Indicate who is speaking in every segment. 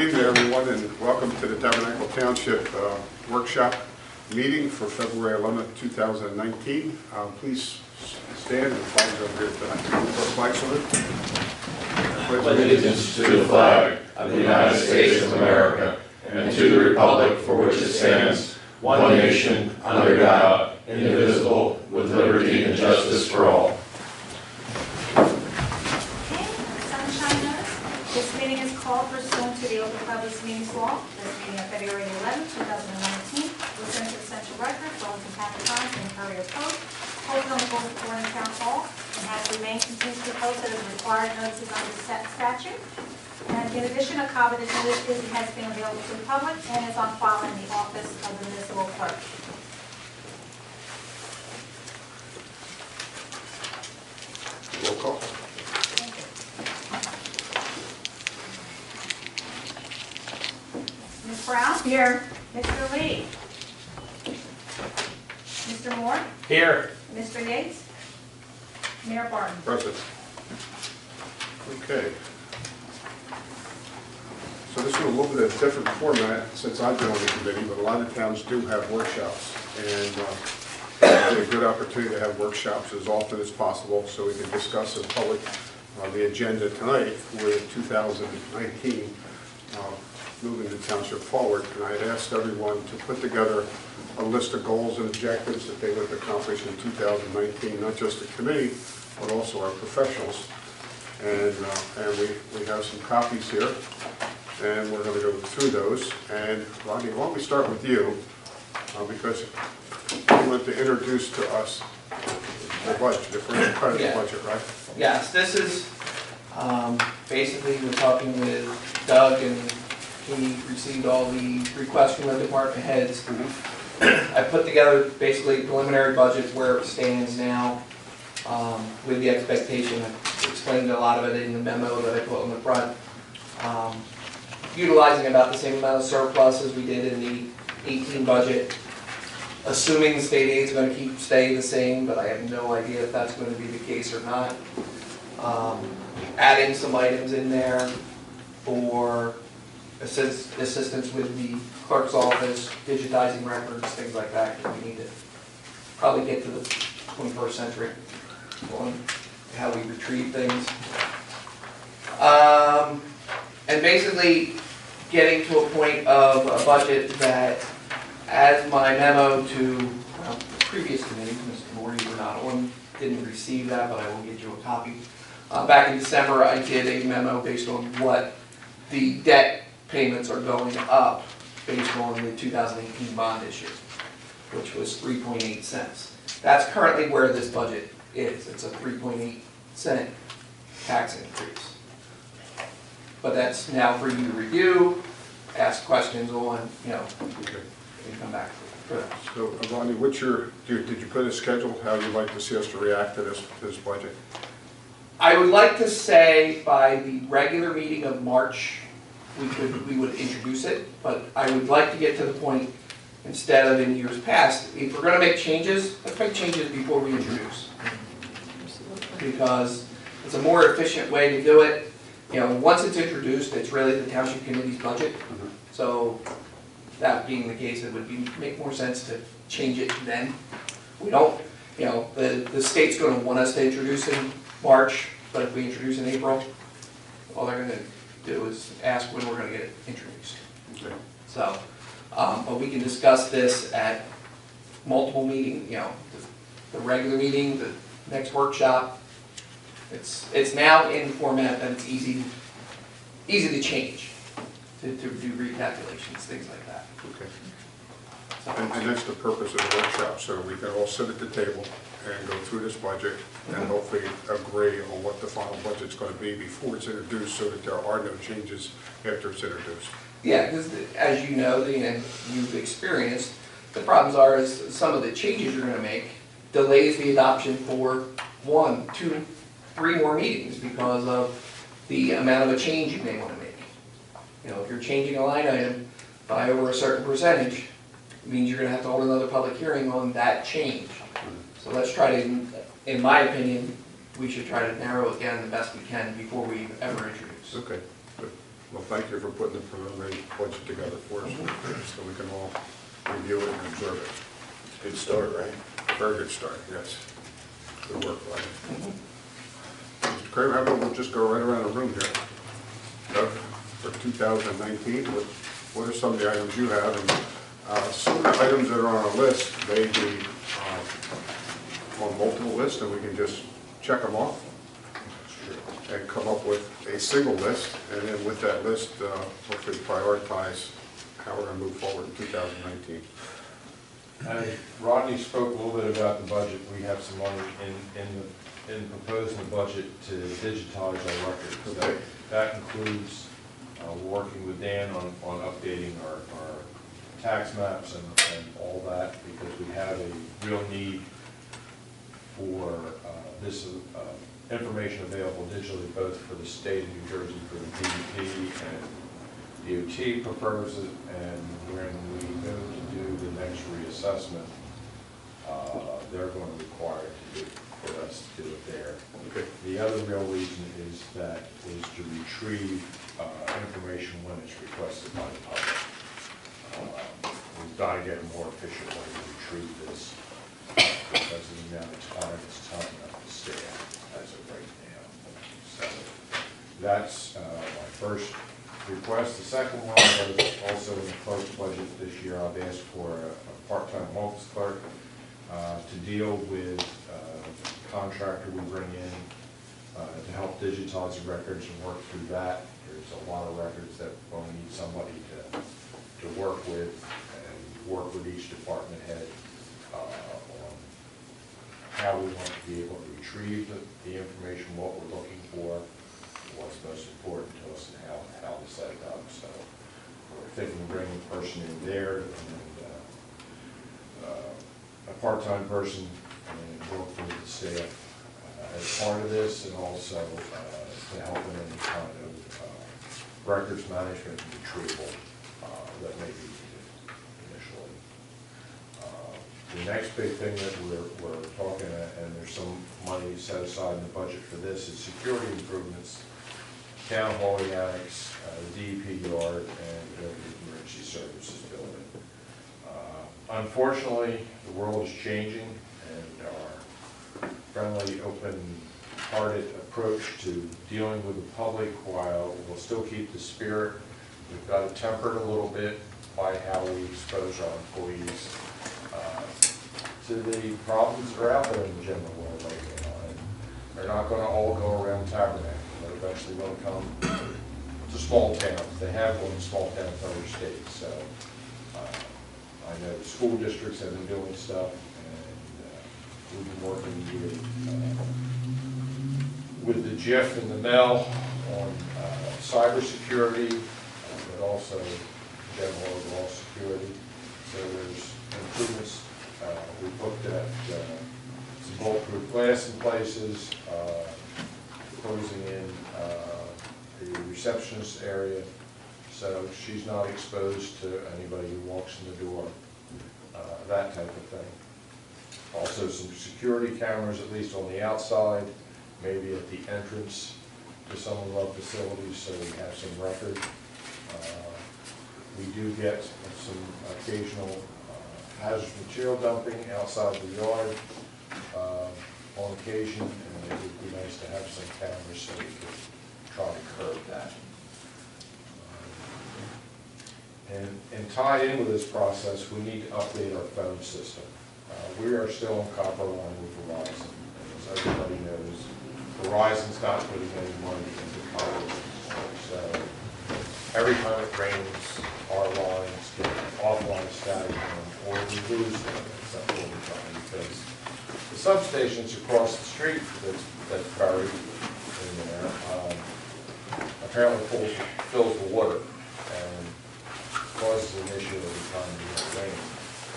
Speaker 1: evening, everyone, and welcome to the Tabernacle Township workshop meeting for February 11th, 2019. Please stand and flags over here tonight. For a flag salute.
Speaker 2: Pledge allegiance to the flag of the United States of America and to the republic for which it stands, one nation, under God, indivisible, with liberty and justice for all.
Speaker 3: This meeting is called pursuant to the Open Public Meetings Law. This meeting of February 11, 2019 was sent to the Central Record, Wellington Tabernacle Township, and Courier Post, posted on the Golden Corner Town Hall, and has remained continuously posted as required notices under statute. And in addition, a copy of this notice has been available to the public and is on file in the office of the municipal clerk.
Speaker 1: Roll call.
Speaker 3: Ms. Brown? Here. Mr. Lee? Mr. Moore?
Speaker 2: Here.
Speaker 3: Mr. Yates? Mayor Barton?
Speaker 1: Present. Okay. So this is a little bit of a different format since I've been on the committee, but a lot of towns do have workshops. And it's a good opportunity to have workshops as often as possible so we can discuss in public the agenda tonight with 2019. Moving the township forward, and I had asked everyone to put together a list of goals and objectives that they would accomplish in 2019, not just the committee, but also our professionals. And we have some copies here, and we're going to go through those. And Rodney, why don't we start with you, because you want to introduce to us the budget, the first part of the budget, right?
Speaker 4: Yes, this is basically we're talking with Doug, and he received all the requests from the department heads. I put together basically a preliminary budget where it stands now, with the expectation. I explained a lot of it in the memo that I put on the front. Utilizing about the same amount of surplus as we did in the 18 budget, assuming the state aid is going to stay the same, but I have no idea if that's going to be the case or not. Adding some items in there for assistance with the clerk's office, digitizing records, things like that, because we need to probably get to the 21st century on how we retrieve things. And basically getting to a point of a budget that, as my memo to the previous committee, Mr. Moore, you were not on, didn't receive that, but I will get you a copy. Back in December, I did a memo based on what the debt payments are going up based on the 2018 bond issue, which was 3.8 cents. That's currently where this budget is. It's a 3.8 cent tax increase. But that's now for you to review, ask questions on, and come back for that.
Speaker 1: So, Rodney, did you put a schedule how you'd like to see us to react to this budget?
Speaker 4: I would like to say by the regular meeting of March, we would introduce it, but I would like to get to the point, instead of in years past, if we're going to make changes, let's make changes before we introduce. Because it's a more efficient way to do it. Once it's introduced, it's really the township committee's budget. So that being the case, it would make more sense to change it then. We don't, the state's going to want us to introduce in March, but if we introduce in April, all they're going to do is ask when we're going to get it introduced.
Speaker 1: Okay.
Speaker 4: So, but we can discuss this at multiple meetings, the regular meeting, the next workshop. It's now in the format that it's easy to change, to do recalculations, things like that.
Speaker 1: Okay.
Speaker 4: So,
Speaker 1: And that's the purpose of the workshop, so we can all sit at the table and go through this budget and hopefully agree on what the final budget's going to be before it's introduced, so that there are no changes after it's introduced.
Speaker 4: Yeah, because as you know, and you've experienced, the problems are is some of the changes you're going to make delays the adoption for 1, 2, 3 more meetings because of the amount of a change you may want to make. If you're changing a line item by over a certain percentage, it means you're going to have to hold another public hearing on that change. So let's try to, in my opinion, we should try to narrow it down the best we can before we ever introduce.
Speaker 1: Okay, good. Well, thank you for putting the preliminary budget together for us, so we can all review it and observe it.
Speaker 2: Good start, right?
Speaker 1: Very good start, yes. Good work, Brian. Mr. Kramer, how about we'll just go right around the room here. Doug, for 2019, what are some of the items you have? And some of the items that are on our list may be on multiple lists, and we can just check them off and come up with a single list, and then with that list, hopefully prioritize how we're going to move forward in 2019.
Speaker 5: Rodney spoke a little bit about the budget. We have some money in proposing the budget to digitize our records.
Speaker 1: Okay.
Speaker 5: That includes working with Dan on updating our tax maps and all that, because we have a real need for this information available digitally, both for the state of New Jersey, for the DEP, and DOT prefers it, and when we go to do the next reassessment, they're going to require for us to do it there.
Speaker 1: Okay.
Speaker 5: The other real reason is to retrieve information when it's requested by the public. We've got to get a more efficient way to retrieve this because of the amount of time it's taking up to stay as of right now. So that's my first request. The second one was also in the clerk's budget this year. I've asked for a part-time office clerk to deal with the contractor we bring in to help digitize the records and work through that. There's a lot of records that we'll need somebody to work with and work with each department head on how we want to be able to retrieve the information, what we're looking for, what's most important to us, and how to set it up. So we're thinking of bringing a person in there and a part-time person and work with the staff as part of this, and also to help in any kind of records management and retrieval that may be needed initially. The next big thing that we're talking about, and there's some money set aside in the budget for this, is security improvements, town hall annex, DEP yard, and the emergency services building. Unfortunately, the world is changing, and our friendly, open-hearted approach to dealing with the public, while we'll still keep the spirit, we've got to temper it a little bit by how we expose our employees to the problems that are out there in the general world right now. And they're not going to all go around Tabernacle. They're eventually going to come to small towns. They have gone to small towns in other states. So I know the school districts have been doing stuff, and we've been working with the GIF and the MEL on cybersecurity, but also general overall security. So there's improvements. We've looked at some bulletproof glass in places, closing in the receptionist area so she's not exposed to anybody who walks in the door, that type of thing. Also some security cameras, at least on the outside, maybe at the entrance to some of our facilities, so we have some record. We do get some occasional hazardous material dumping outside the yard on occasion, and it would be nice to have some cameras so we could try to curb that. And tied in with this process, we need to update our phone system. We are still on copper line with Verizon. As everybody knows, Verizon's not putting any money into copper. So every time it rains, our lines get offline static or we lose them at some point in time, because the substations across the street that's buried in there apparently fills with water and causes an issue every time we get rain.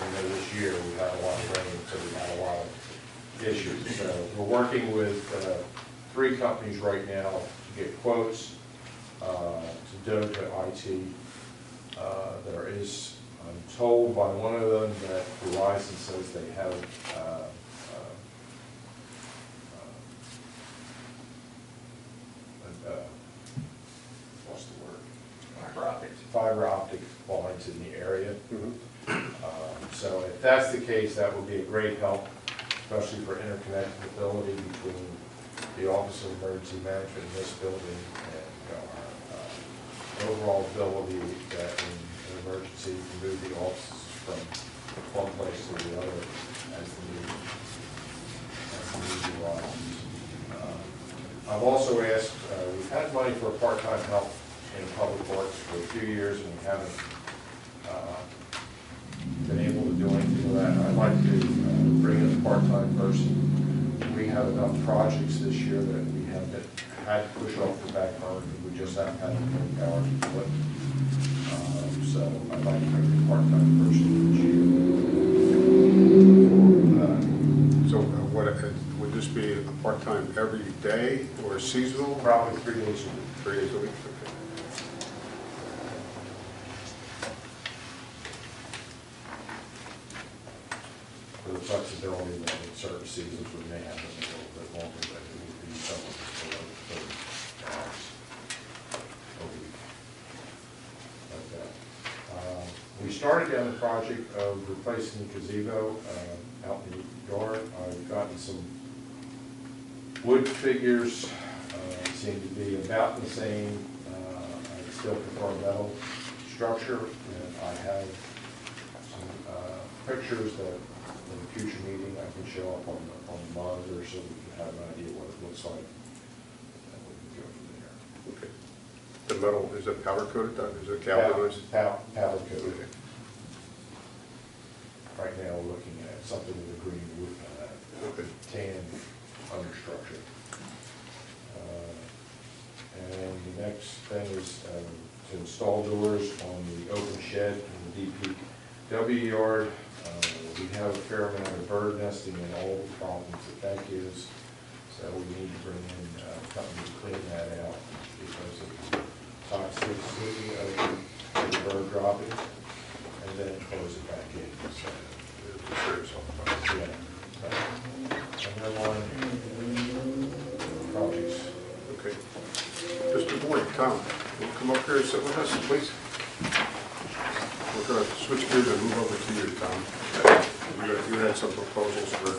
Speaker 5: We know this year we had a lot of rain, so we had a lot of issues. So we're working with 3 companies right now to get quotes to do to IT. There is, I'm told by one of them that Verizon says they have what's the word? area.
Speaker 1: Mhm.
Speaker 5: So if that's the case, that would be a great help, especially for interconnectability between the Office of Emergency Management in this building and our overall ability that in an emergency to move the offices from one place to the other as the need arises. I've also asked, we've had money for part-time help in public works for a few years, and we haven't been able to do anything with that. I'd like to bring in a part-time person. We have enough projects this year that we have had to push off the back burner because we just haven't had the power to do it. So I'd like to bring in a part-time person this year.
Speaker 1: So would this be a part-time every day or seasonal?
Speaker 5: Probably 3 days a week.
Speaker 1: 3 days a week? Okay.
Speaker 5: For the flexibility that in certain seasons we may have them a little bit longer, but it would be something that's below 30 hours a week. Like that. We started down the project of replacing the gazebo out in the yard. I've gotten some wood figures, seem to be about the same. I still prefer metal structure, and I have some pictures that in a future meeting I can show up on the monitor so we can have an idea what it looks like, and we can go from there.
Speaker 1: Okay. The metal, is it powder coated? Is it galvanized?
Speaker 5: Powder coated. Right now, we're looking at something with a green roof
Speaker 1: Okay.
Speaker 5: tan understructure. And the next thing is to install doors on the open shed in the DPW yard. We have a fair amount of bird nesting and all the problems that gives, so we need to bring in a company to clean that out because of the toxicity of the bird dropping, and then close it back in. So, yeah. And then on projects.
Speaker 1: Okay. Mr. Boyd, Tom, will you come up here and sit with us, please? We're going to switch gears and move over to you, Tom. You had some proposals for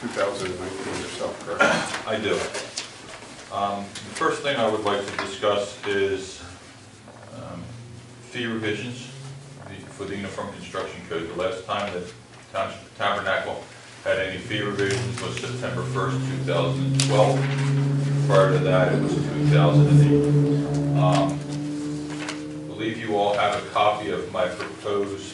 Speaker 1: 2019 yourself, correct?
Speaker 2: I do. The first thing I would like to discuss is fee revisions for the Uniform Construction Code. The last time that Tabernacle had any fee revisions was September 1st, 2012. Prior to that, it was 2008. I believe you all have a copy of my proposed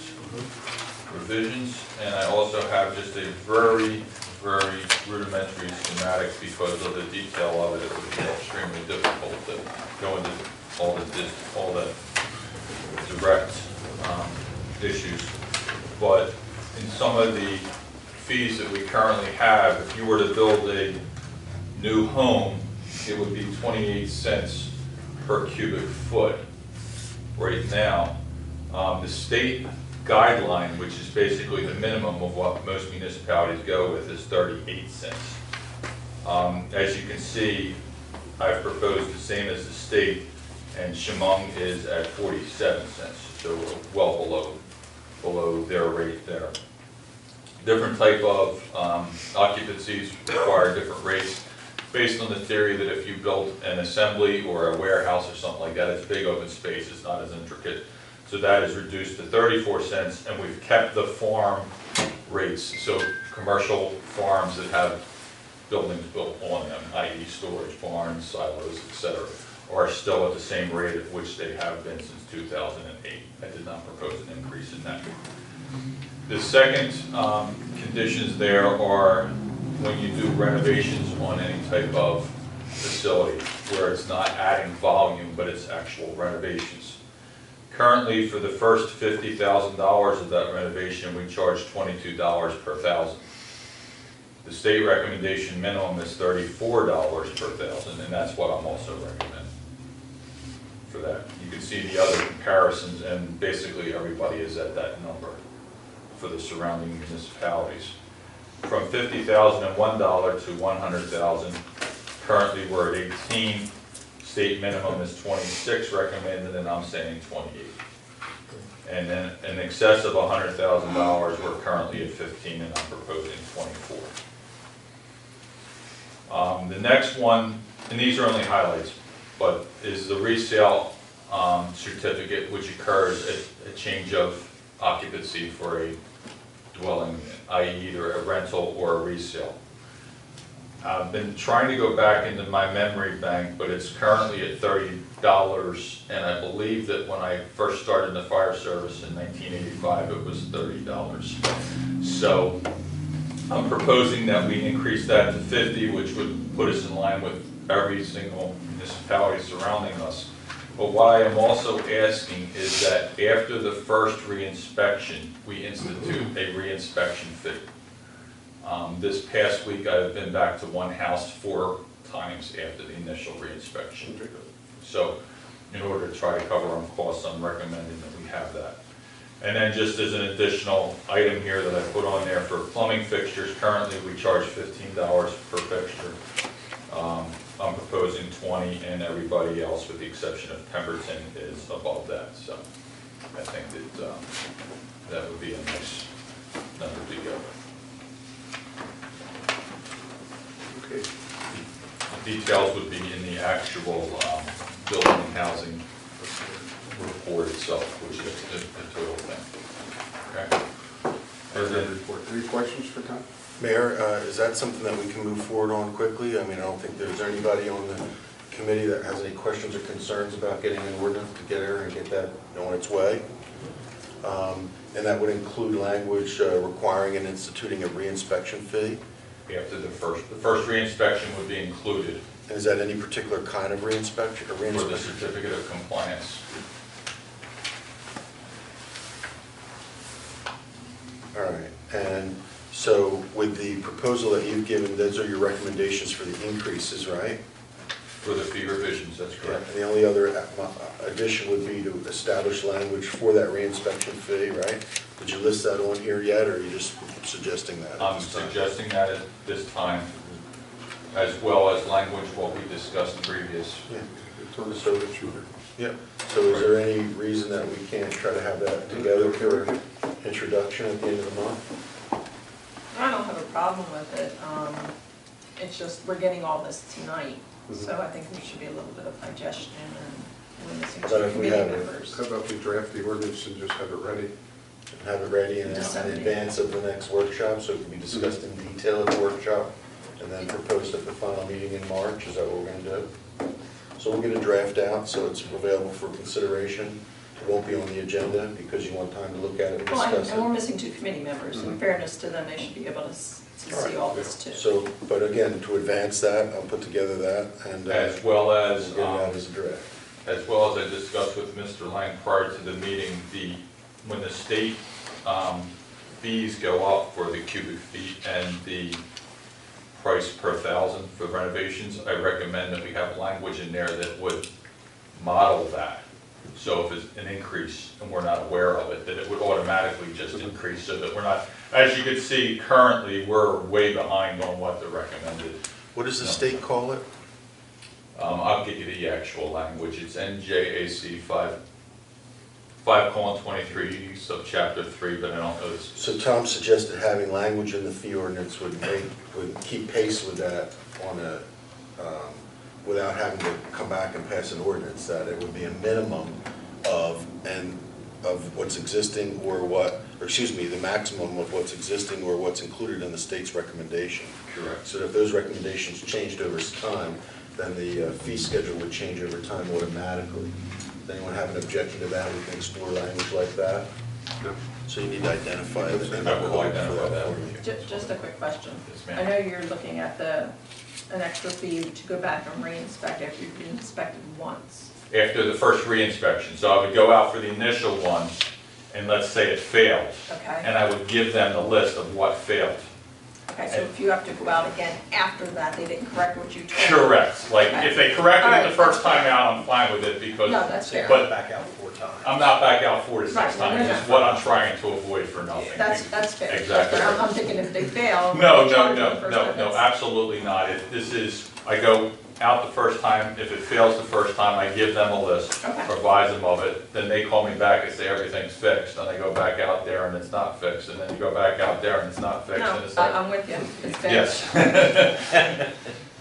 Speaker 2: revisions, and I also have just a very rudimentary schematic because of the detail of it. It would be extremely difficult to go into all the direct issues. But in some of the fees that we currently have, if you were to build a new home, it would be 28 cents per cubic foot right now. The state guideline, which is basically the minimum of what most municipalities go with, is 38 cents. As you can see, I've proposed the same as the state, and Chemung is at 47 cents, so we're well below their rate there. Different type of occupancies require different rates, based on the theory that if you built an assembly or a warehouse or something like that, it's big open space, it's not as intricate. So that is reduced to 34 cents, and we've kept the farm rates. So commercial farms that have buildings built on them, i.e. storage, barns, silos, etc., are still at the same rate at which they have been since 2008. I did not propose an increase in that. The second conditions there are when you do renovations on any type of facility where it's not adding volume, but it's actual renovations. Currently, for the first $50,000 of that renovation, we charge $22 per thousand. The state recommendation minimum is $34 per thousand, and that's what I'm also recommending for that. You can see the other comparisons, and basically everybody is at that number for the surrounding municipalities. From $50,001 to $100,000, currently we're at 18. State minimum is 26 recommended, and I'm saying 28. And then in excess of $100,000, we're currently at 15, and I'm proposing 24. The next one, and these are only highlights, but is the resale certificate, which occurs at a change of occupancy for a dwelling, i.e. either a rental or a resale. I've been trying to go back into my memory bank, but it's currently at $30, and I believe that when I first started in the fire service in 1985, it was $30. So I'm proposing that we increase that to 50, which would put us in line with every single municipality surrounding us. But what I am also asking is that after the first reinspection, we institute a reinspection fee. This past week, I've been back to one house 4 times after the initial reinspection. So in order to try to cover our costs, I'm recommending that we have that. And then just as an additional item here that I put on there for plumbing fixtures, currently we charge $15 per fixture. I'm proposing 20, and everybody else, with the exception of Pemberton, is above that. So I think that that would be a nice number to go with.
Speaker 1: Okay.
Speaker 2: The details would be in the actual building and housing report itself, which is the total thing. Okay.
Speaker 1: Any questions for Tom?
Speaker 6: Mayor, is that something that we can move forward on quickly? I mean, I don't think there's anybody on the committee that has any questions or concerns about getting an ordinance to get there and get that on its way. And that would include language requiring and instituting a reinspection fee.
Speaker 2: After the first reinspection would be included.
Speaker 6: And is that any particular kind of reinspection or
Speaker 2: For the
Speaker 6: reinspection?
Speaker 2: certificate of compliance.
Speaker 6: All right, and so with the proposal that you've given, those are your recommendations for the increases, right?
Speaker 2: For the fee revisions, that's correct.
Speaker 6: And the only other addition would be to establish language for that reinspection fee, right? Did you list that on here yet, or are you just suggesting that?
Speaker 2: I'm suggesting that at this time, as well as language what we discussed previous.
Speaker 6: Yeah.
Speaker 1: Turn this over to Shooter.
Speaker 6: Yep. So is there any reason that we can't try to have that together for introduction at the end of the month?
Speaker 7: I don't have a problem with it. It's just, we're getting all this tonight, so I think there should be a little bit of digestion and we're missing
Speaker 6: But
Speaker 7: 2
Speaker 6: if we
Speaker 7: committee
Speaker 6: have it-
Speaker 7: members.
Speaker 1: How about we draft the ordinance and just have it ready?
Speaker 6: Have it ready in advance of the next workshop, so it can be discussed in detail at the workshop, and then proposed at the final meeting in March? Is that what we're going to do? So we'll get a draft out, so it's available for consideration. It won't be on the agenda because you want time to look at it and
Speaker 7: Well,
Speaker 6: discuss
Speaker 7: and we're
Speaker 6: it.
Speaker 7: missing 2 committee members. In fairness to them, they should be able to see all this too.
Speaker 6: So, but again, to advance that, I'll put together that, and
Speaker 2: As well as,
Speaker 6: we'll get it out as a draft.
Speaker 2: as well as I discussed with Mr. Lang prior to the meeting, when the state fees go up for the cubic feet and the price per thousand for renovations, I recommend that we have language in there that would model that. So if it's an increase and we're not aware of it, that it would automatically just increase, so that we're not, as you can see, currently, we're way behind on what the recommended.
Speaker 6: What does the state call it?
Speaker 2: I'll get you the actual language. It's NJAC 5:23, subchapter 3, but I don't know this.
Speaker 6: So Tom suggested having language in the fee ordinance would keep pace with that on a, without having to come back and pass an ordinance, that it would be a minimum of what's existing or the maximum of what's existing or what's included in the state's recommendation.
Speaker 2: Correct.
Speaker 6: So if those recommendations changed over time, then the fee schedule would change over time automatically. Does anyone have an objection to that? We can explore language like that.
Speaker 1: No.
Speaker 6: So you need to identify it.
Speaker 2: I will identify that.
Speaker 6: for me.
Speaker 7: Just a quick question.
Speaker 2: Yes,
Speaker 7: I
Speaker 2: ma'am.
Speaker 7: know you're looking at an extra fee to go back and re-inspect after you've been inspected once.
Speaker 2: After the first re-inspection, so I would go out for the initial one, and let's say it failed,
Speaker 7: Okay?
Speaker 2: and I would give them the list of what failed.
Speaker 7: Okay, so if you have to go out again after that, they didn't correct what you told them?
Speaker 2: Correct. Like, if they corrected it the first time out, I'm fine with it, because.
Speaker 7: No, that's fair.
Speaker 2: But
Speaker 8: Back out 4 times.
Speaker 2: I'm not back out 4 to 6
Speaker 7: Right, no,
Speaker 2: times,
Speaker 7: no,
Speaker 2: is
Speaker 7: no.
Speaker 2: what I'm trying to avoid for nothing.
Speaker 7: That's fair.
Speaker 2: Exactly.
Speaker 7: I'm thinking if they fail.
Speaker 2: No,
Speaker 7: they
Speaker 2: no,
Speaker 7: charge them
Speaker 2: no,
Speaker 7: the first
Speaker 2: no,
Speaker 7: time.
Speaker 2: no, absolutely not. This is, I go out the first time. If it fails the first time, I give them a list,
Speaker 7: Okay.
Speaker 2: advise them of it. Then they call me back and say everything's fixed. And I go back out there and it's not fixed. And then you go back out there and it's not fixed.
Speaker 7: No,
Speaker 2: And it's like,
Speaker 7: I'm with you. It's fair.
Speaker 2: yes.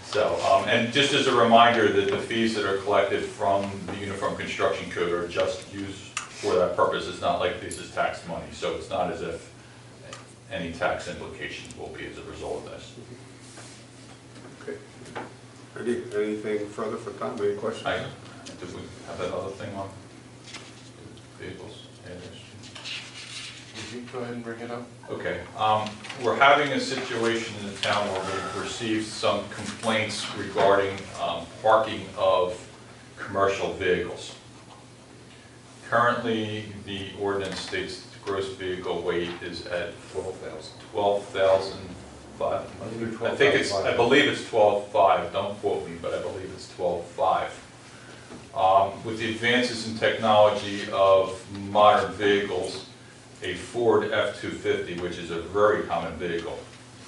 Speaker 2: So, and just as a reminder that the fees that are collected from the Uniform Construction Code are just used for that purpose. It's not like this is tax money, so it's not as if any tax implications will be as a result of this.
Speaker 1: Okay. Anything further for Tom? Any questions?
Speaker 2: Did we have that other thing on vehicles?
Speaker 5: Would you go ahead and bring it up?
Speaker 2: Okay, we're having a situation in the town where we've received some complaints regarding parking of commercial vehicles. Currently, the ordinance states the gross vehicle weight is at 12,500. I think it's, I believe it's 12,500. Don't quote me, but I believe it's 12,500. With the advances in technology of modern vehicles, a Ford F-250, which is a very common vehicle,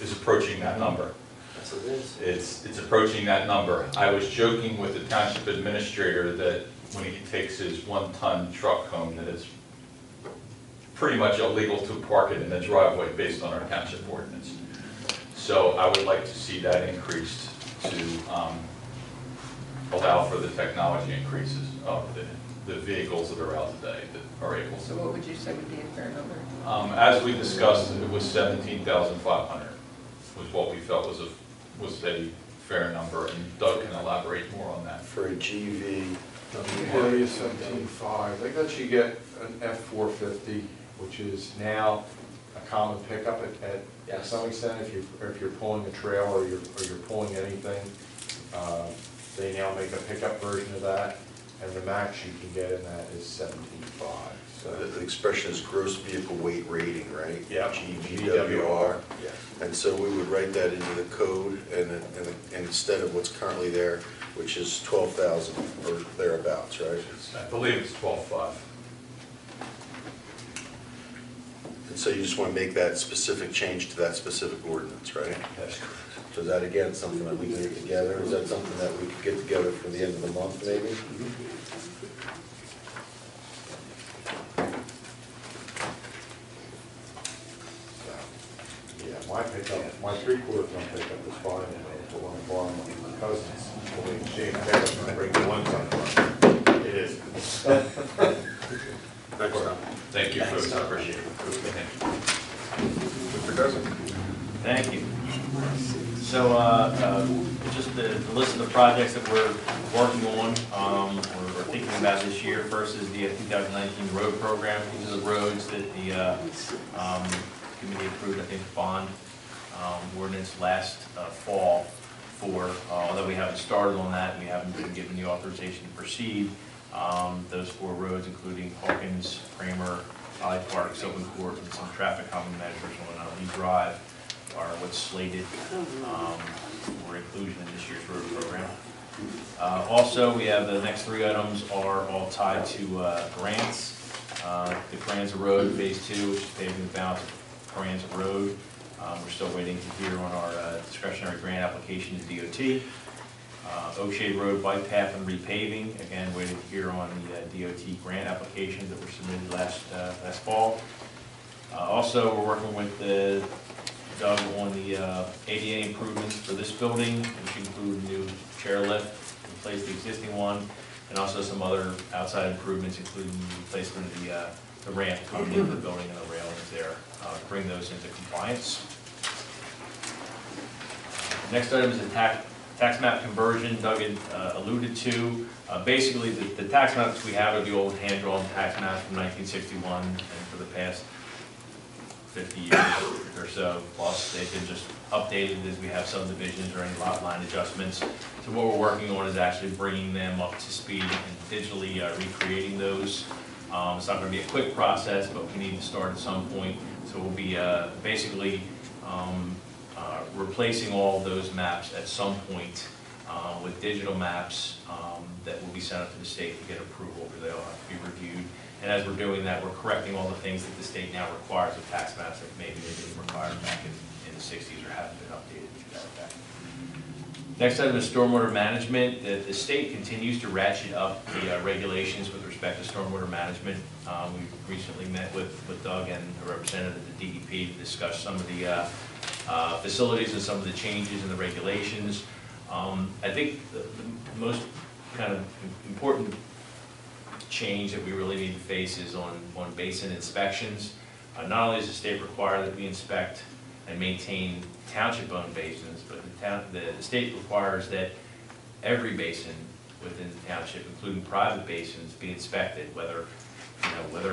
Speaker 2: is approaching that number.
Speaker 4: Yes, it is.
Speaker 2: It's approaching that number. I was joking with the township administrator that when he takes his 1-ton truck home, that it's pretty much illegal to park it in the driveway based on our township ordinance. So I would like to see that increased to allow for the technology increases of the vehicles that are out today that are able
Speaker 7: So
Speaker 2: to.
Speaker 7: what would you say would be a fair number?
Speaker 2: As we discussed, it was 17,500 was what we felt was a fair number, and Doug can elaborate more on that.
Speaker 6: For a GV,
Speaker 5: Area 17.5, they let you get an F-450, which is now a common pickup at some extent. If you're pulling a trailer or you're pulling anything, they now make a pickup version of that, and the max you can get in that is 17.5.
Speaker 6: so the expression is gross vehicle weight rating, right?
Speaker 5: Yeah.
Speaker 6: GVWR. And so we would write that into the code, and instead of what's currently there, which is 12,000 or thereabouts, right?
Speaker 2: I believe it's 12,500.
Speaker 6: And so you just want to make that specific change to that specific ordinance, right?
Speaker 2: That's correct.
Speaker 6: So is that again something that we can get together? Is that something that we could get together for the end of the month, maybe?
Speaker 5: Yeah, my pickup, my 3/4 ton pickup is fine, for one of our cousins, when we exchange pickups, I bring the 1-ton truck. It is.
Speaker 1: Next time.
Speaker 2: Thank you, folks, I appreciate it.
Speaker 1: Mr. Cousin?
Speaker 8: Thank you. So, just the list of the projects that we're working on, we're thinking about this year. First is the 2019 road program. These are the roads that the committee approved, I think, bond ordinance last fall for, although we haven't started on that, we haven't been given the authorization to proceed. Those 4 roads, including Hawkins, Kramer, Valley Park, Sylvan Court, and some traffic calming measures on Lee Drive are what's slated for inclusion in this year's road program. Also, we have the next 3 items are all tied to grants. The Carranza Road Phase 2, which is paving the balance of Carranza Road. We're still waiting to hear on our discretionary grant application to DOT. Oakshade Road Bike Path and repaving, again, waiting to hear on the DOT grant applications that were submitted last fall. Also, we're working with Doug on the ADA improvements for this building, which include a new chairlift, replace the existing one, and also some other outside improvements, including the replacement of the ramp coming into the building and the railings there, bring those into compliance. Next item is the tax map conversion Doug had alluded to. Basically, the tax maps we have are the old hand-drawn tax maps from 1961, and for the past 50 years or so, plus they've been just updated as we have subdivisions or any lot line adjustments. So what we're working on is actually bringing them up to speed and digitally recreating those. It's not going to be a quick process, but we need to start at some point. So we'll be basically replacing all of those maps at some point with digital maps that will be sent up to the state to get approval, because they'll have to be reviewed. And as we're doing that, we're correcting all the things that the state now requires with tax maps that maybe they didn't require back in the 60s or haven't been updated to that effect. Next item is stormwater management. The state continues to ratchet up the regulations with respect to stormwater management. We recently met with Doug and a representative of the DEP to discuss some of the facilities and some of the changes in the regulations. I think the most kind of important change that we really need to face is on basin inspections. Not only does the state require that we inspect and maintain township-owned basins, but the state requires that every basin within the township, including private basins, be inspected, whether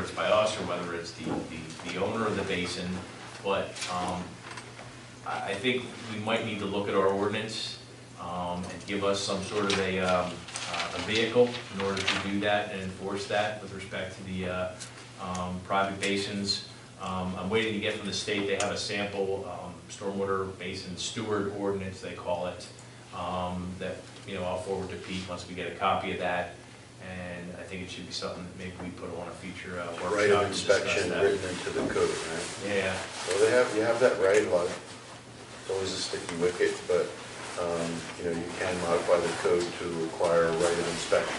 Speaker 8: it's by us or whether it's the owner of the basin. But I think we might need to look at our ordinance and give us some sort of a vehicle in order to do that and enforce that with respect to the private basins. I'm waiting to get from the state. They have a sample stormwater basin steward ordinance, they call it, that I'll forward to Pete once we get a copy of that. And I think it should be something that maybe we put on a future workshop.
Speaker 6: Right of inspection written into the code, right?
Speaker 8: Yeah.
Speaker 6: Well, you have that right, but it's always a sticky wicket, but, you can modify the code to require a right of inspection.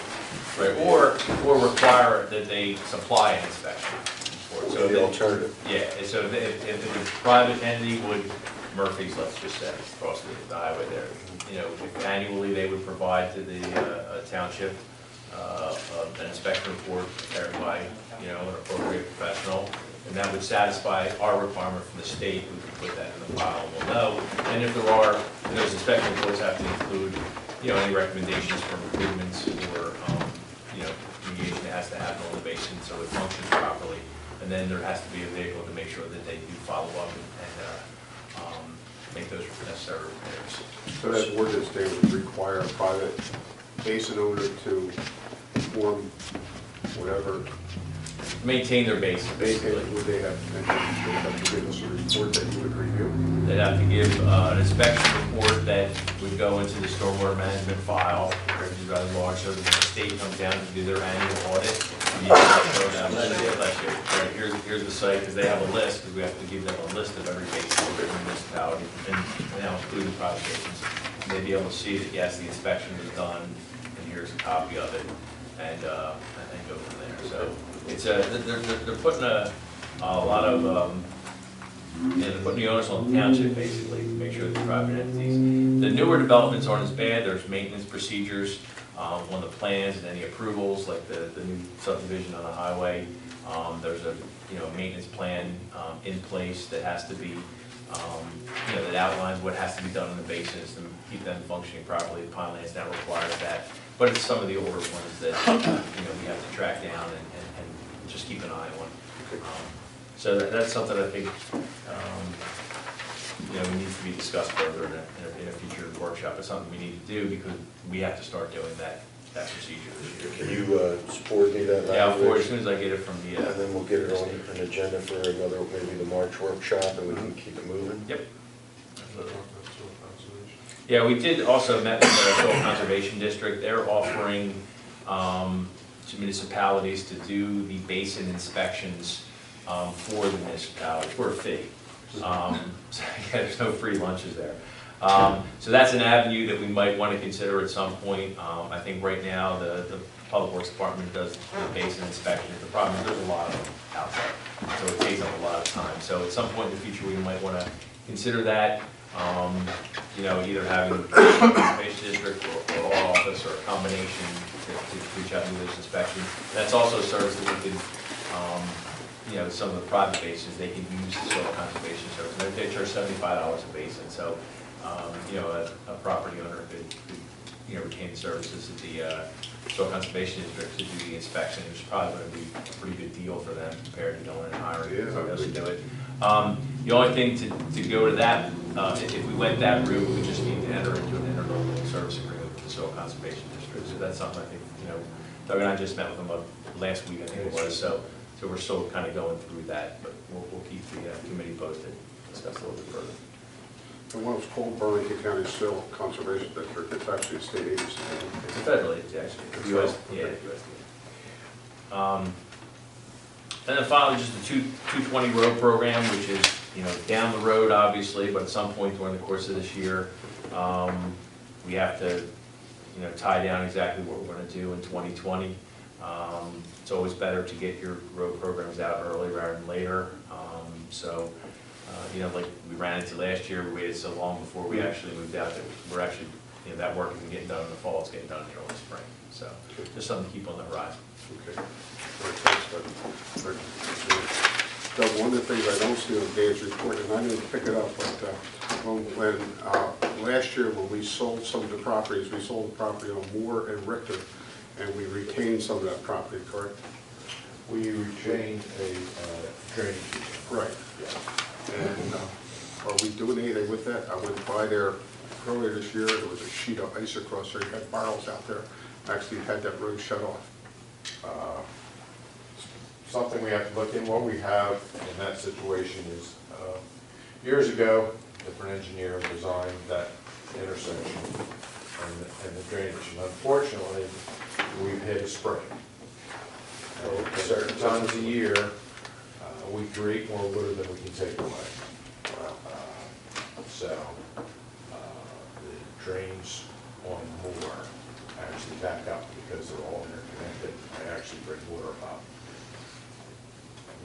Speaker 8: Right, or require that they supply an inspection.
Speaker 6: So the alternative.
Speaker 8: Yeah, so if the private entity would, Murphy's, let's just say, across the highway there, if annually they would provide to the township an inspection report prepared by, an appropriate professional, and that would satisfy our requirement from the state, we could put that in the file and we'll know. And if there are, and those inspection reports have to include, any recommendations for improvements or, remediation that has to happen on the basin so it functions properly. And then there has to be a vehicle to make sure that they do follow up and make those necessary repairs.
Speaker 1: So that ordinance, they would require a private basin owner to form whatever.
Speaker 8: Maintain their basin, basically.
Speaker 1: Would they have to give us a report that you would review?
Speaker 8: They'd have to give an inspection report that would go into the stormwater management file, which is rather large, so that when the state comes down to do their annual audit, you can show them, right, here's the site, because they have a list, because we have to give them a list of every basin in every municipality, and now including private basins. And they'd be able to see that, yes, the inspection was done, and here's a copy of it, and go from there. So it's they're putting a lot of they're putting the onus on the township basically to make sure that the private entities. The newer developments aren't as bad. There's maintenance procedures on the plans and any approvals, like the new subdivision on the highway. There's a maintenance plan in place that has to be that outlines what has to be done in the basins to keep them functioning properly. Pinelands now requires that, but it's some of the older ones that we have to track down and just keep an eye on. So that's something I think needs to be discussed further in a future workshop. It's something we need to do because we have to start doing that procedure this year.
Speaker 6: Can you forward me that language?
Speaker 8: Yeah, I'll forward as soon as I get it from the.
Speaker 6: And then we'll get it on an agenda for another, maybe the March workshop, and we can keep it moving?
Speaker 8: Yep. Yeah, we did also met with the Soil Conservation District. They're offering to municipalities to do the basin inspections for the municipality for a fee. So there's no free lunches there. So that's an avenue that we might want to consider at some point. I think right now the Public Works Department does the basin inspections. The problem is there's a lot of them out there, so it takes up a lot of time. So at some point in the future, we might want to consider that. Either having a conservation district or our office or a combination to reach out and do those inspections. That's also a service that we can, some of the private basins, they can use the soil conservation service. They charge $75 a basin, so, a property owner could retain the services at the soil conservation district to do the inspection, which is probably going to be a pretty good deal for them compared to going and hiring somebody else to do it. The only thing to go to that, if we went that route, we just need to enter into an interlocal service agreement with the soil conservation district. So that's something I think, Doug and I just met with them last week, I think it was. So we're still kind of going through that, but we'll keep the committee posted, discuss a little bit further.
Speaker 1: And what was called Burlington County Soil Conservation District, it's actually a state agency.
Speaker 8: It's a federal agency, actually. US, yeah, USDA. And then finally, just the 220 road program, which is, down the road, obviously, but at some point during the course of this year, We have to, tie down exactly what we're gonna do in 2020. It's always better to get your road programs out early rather than later. Like we ran into last year, we waited so long before we actually moved out that we're actually, that work isn't getting done in the fall, it's getting done in the early spring. So just something to keep on the horizon.
Speaker 1: Okay. All right, thanks, Doug. All right. Doug, one of the things I don't see on Dave's report, and I didn't pick it up, but last year when we sold some of the properties, we sold the property on Moore and Richter, and we retained some of that property, correct?
Speaker 5: We retained a drainage easement.
Speaker 1: Right. And are we doing anything with that? I went by there earlier this year, there was a sheet of ice across there, you had barrels out there, actually had that road shut off.
Speaker 5: Something we have to look in. What we have in that situation is, years ago, a different engineer designed that intersection and the drainage. And unfortunately, we've hit a spring. At certain times of year, we create more water than we can take away. So the drains on Moore actually back up because they're all interconnected. They actually bring water up.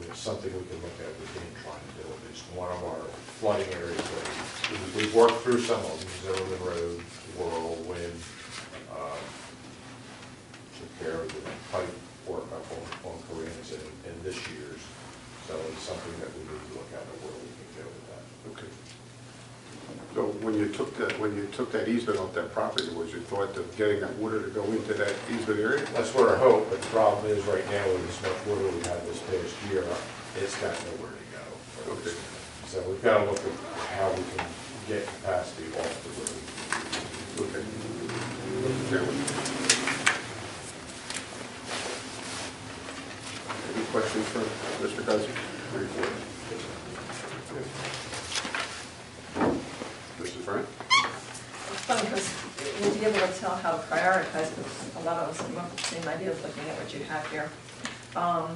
Speaker 5: It's something we can look at with being trying to do. It's one of our flooding areas that we've worked through some of them. Zilliman Road, Whirlwind, took care of the pipe work up on Koreans in this year's. So it's something that we need to look at where we can go with that.
Speaker 1: Okay. So when you took that easement off that property, was your thought of getting that water to go into that easement area?
Speaker 5: That's what I hope, but the problem is right now with as much water we had this past year, it's got nowhere to go.
Speaker 1: Okay.
Speaker 5: So we've got to look at how we can get capacity off the road.
Speaker 1: Okay. Mr. Chairman. Any questions for Mr. Guzzi? Report. Mrs. Bryant?
Speaker 7: It's funny because you'll be able to tell how to prioritize, because a lot of us have the same idea of looking at what you have here. I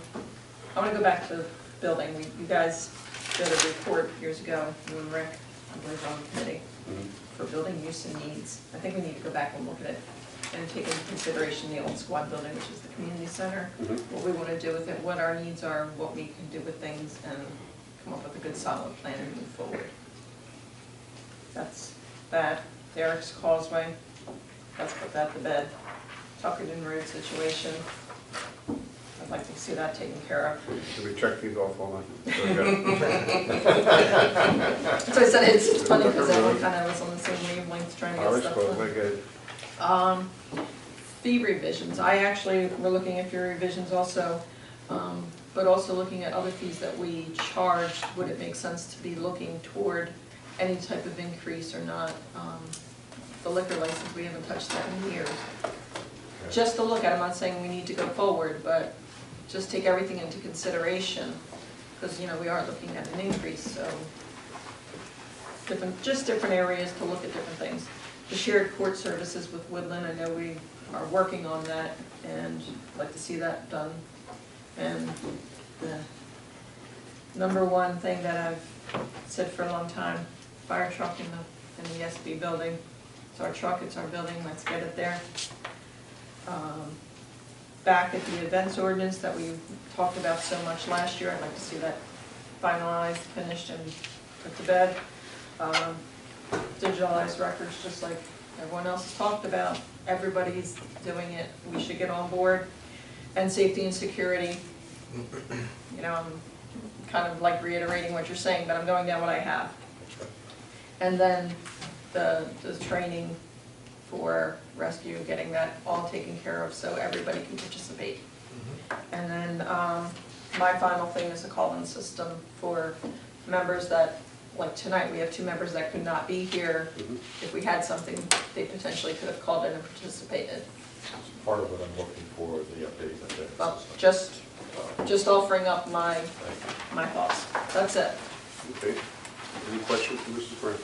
Speaker 7: want to go back to the building. You guys did a report years ago, you and Rick, I believe on the committee, for building use and needs. I think we need to go back and look at it and take into consideration the old squad building, which is the community center, what we want to do with it, what our needs are, what we can do with things, and come up with a good solid plan and move forward. That's that. Derek's Causeway, let's put that to bed. Tuckerton Road situation, I'd like to see that taken care of.
Speaker 1: Should we check these off on that?
Speaker 7: So I said it's funny because everyone kind of was on the same wavelength trying to
Speaker 1: I
Speaker 7: get
Speaker 1: was
Speaker 7: stuff
Speaker 1: supposed
Speaker 7: done.
Speaker 1: to get
Speaker 7: Fee revisions, we're looking at fee revisions also, but also looking at other fees that we charge. Would it make sense to be looking toward any type of increase or not? The liquor license, we haven't touched that in years. Just to look at, I'm not saying we need to go forward, but just take everything into consideration, because, we are looking at an increase, so different areas to look at different things. The shared court services with Woodland, I know we are working on that, and I'd like to see that done. And the number one thing that I've said for a long time, fire truck in the SB building. It's our truck, it's our building, let's get it there. Back at the events ordinance that we talked about so much last year, I'd like to see that finalized, finished, and put to bed. Digitalized records, just like everyone else has talked about, everybody's doing it, we should get on board. And safety and security, I'm kind of like reiterating what you're saying, but I'm going down what I have. And then the training for rescue, getting that all taken care of so everybody can participate. And then my final thing is a call-in system for members that, like tonight, we have 2 members that could not be here. If we had something, they potentially could have called in and participated.
Speaker 5: Part of what I'm looking for, the update of the
Speaker 7: Well,
Speaker 5: system.
Speaker 7: just offering up my thoughts. That's it.
Speaker 1: Okay. Any questions for Mrs. Grant?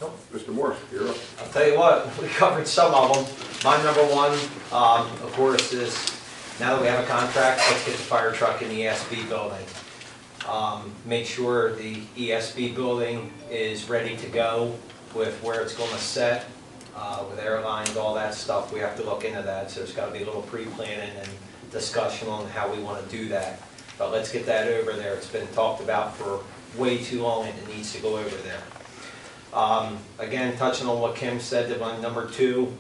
Speaker 2: Nope.
Speaker 1: Mr. Moore, you're up.
Speaker 2: I'll tell you what, we covered some of them. My number one, of course, is now that we have a contract, let's get the fire truck in the ESB building. Make sure the ESB building is ready to go with where it's going to set
Speaker 9: with airlines, all that stuff, we have to look into that, so there's gotta be a little pre-planning and discussion on how we wanna do that. But let's get that over there, it's been talked about for way too long and it needs to go over there. Again, touching on what Kim said, on number 2,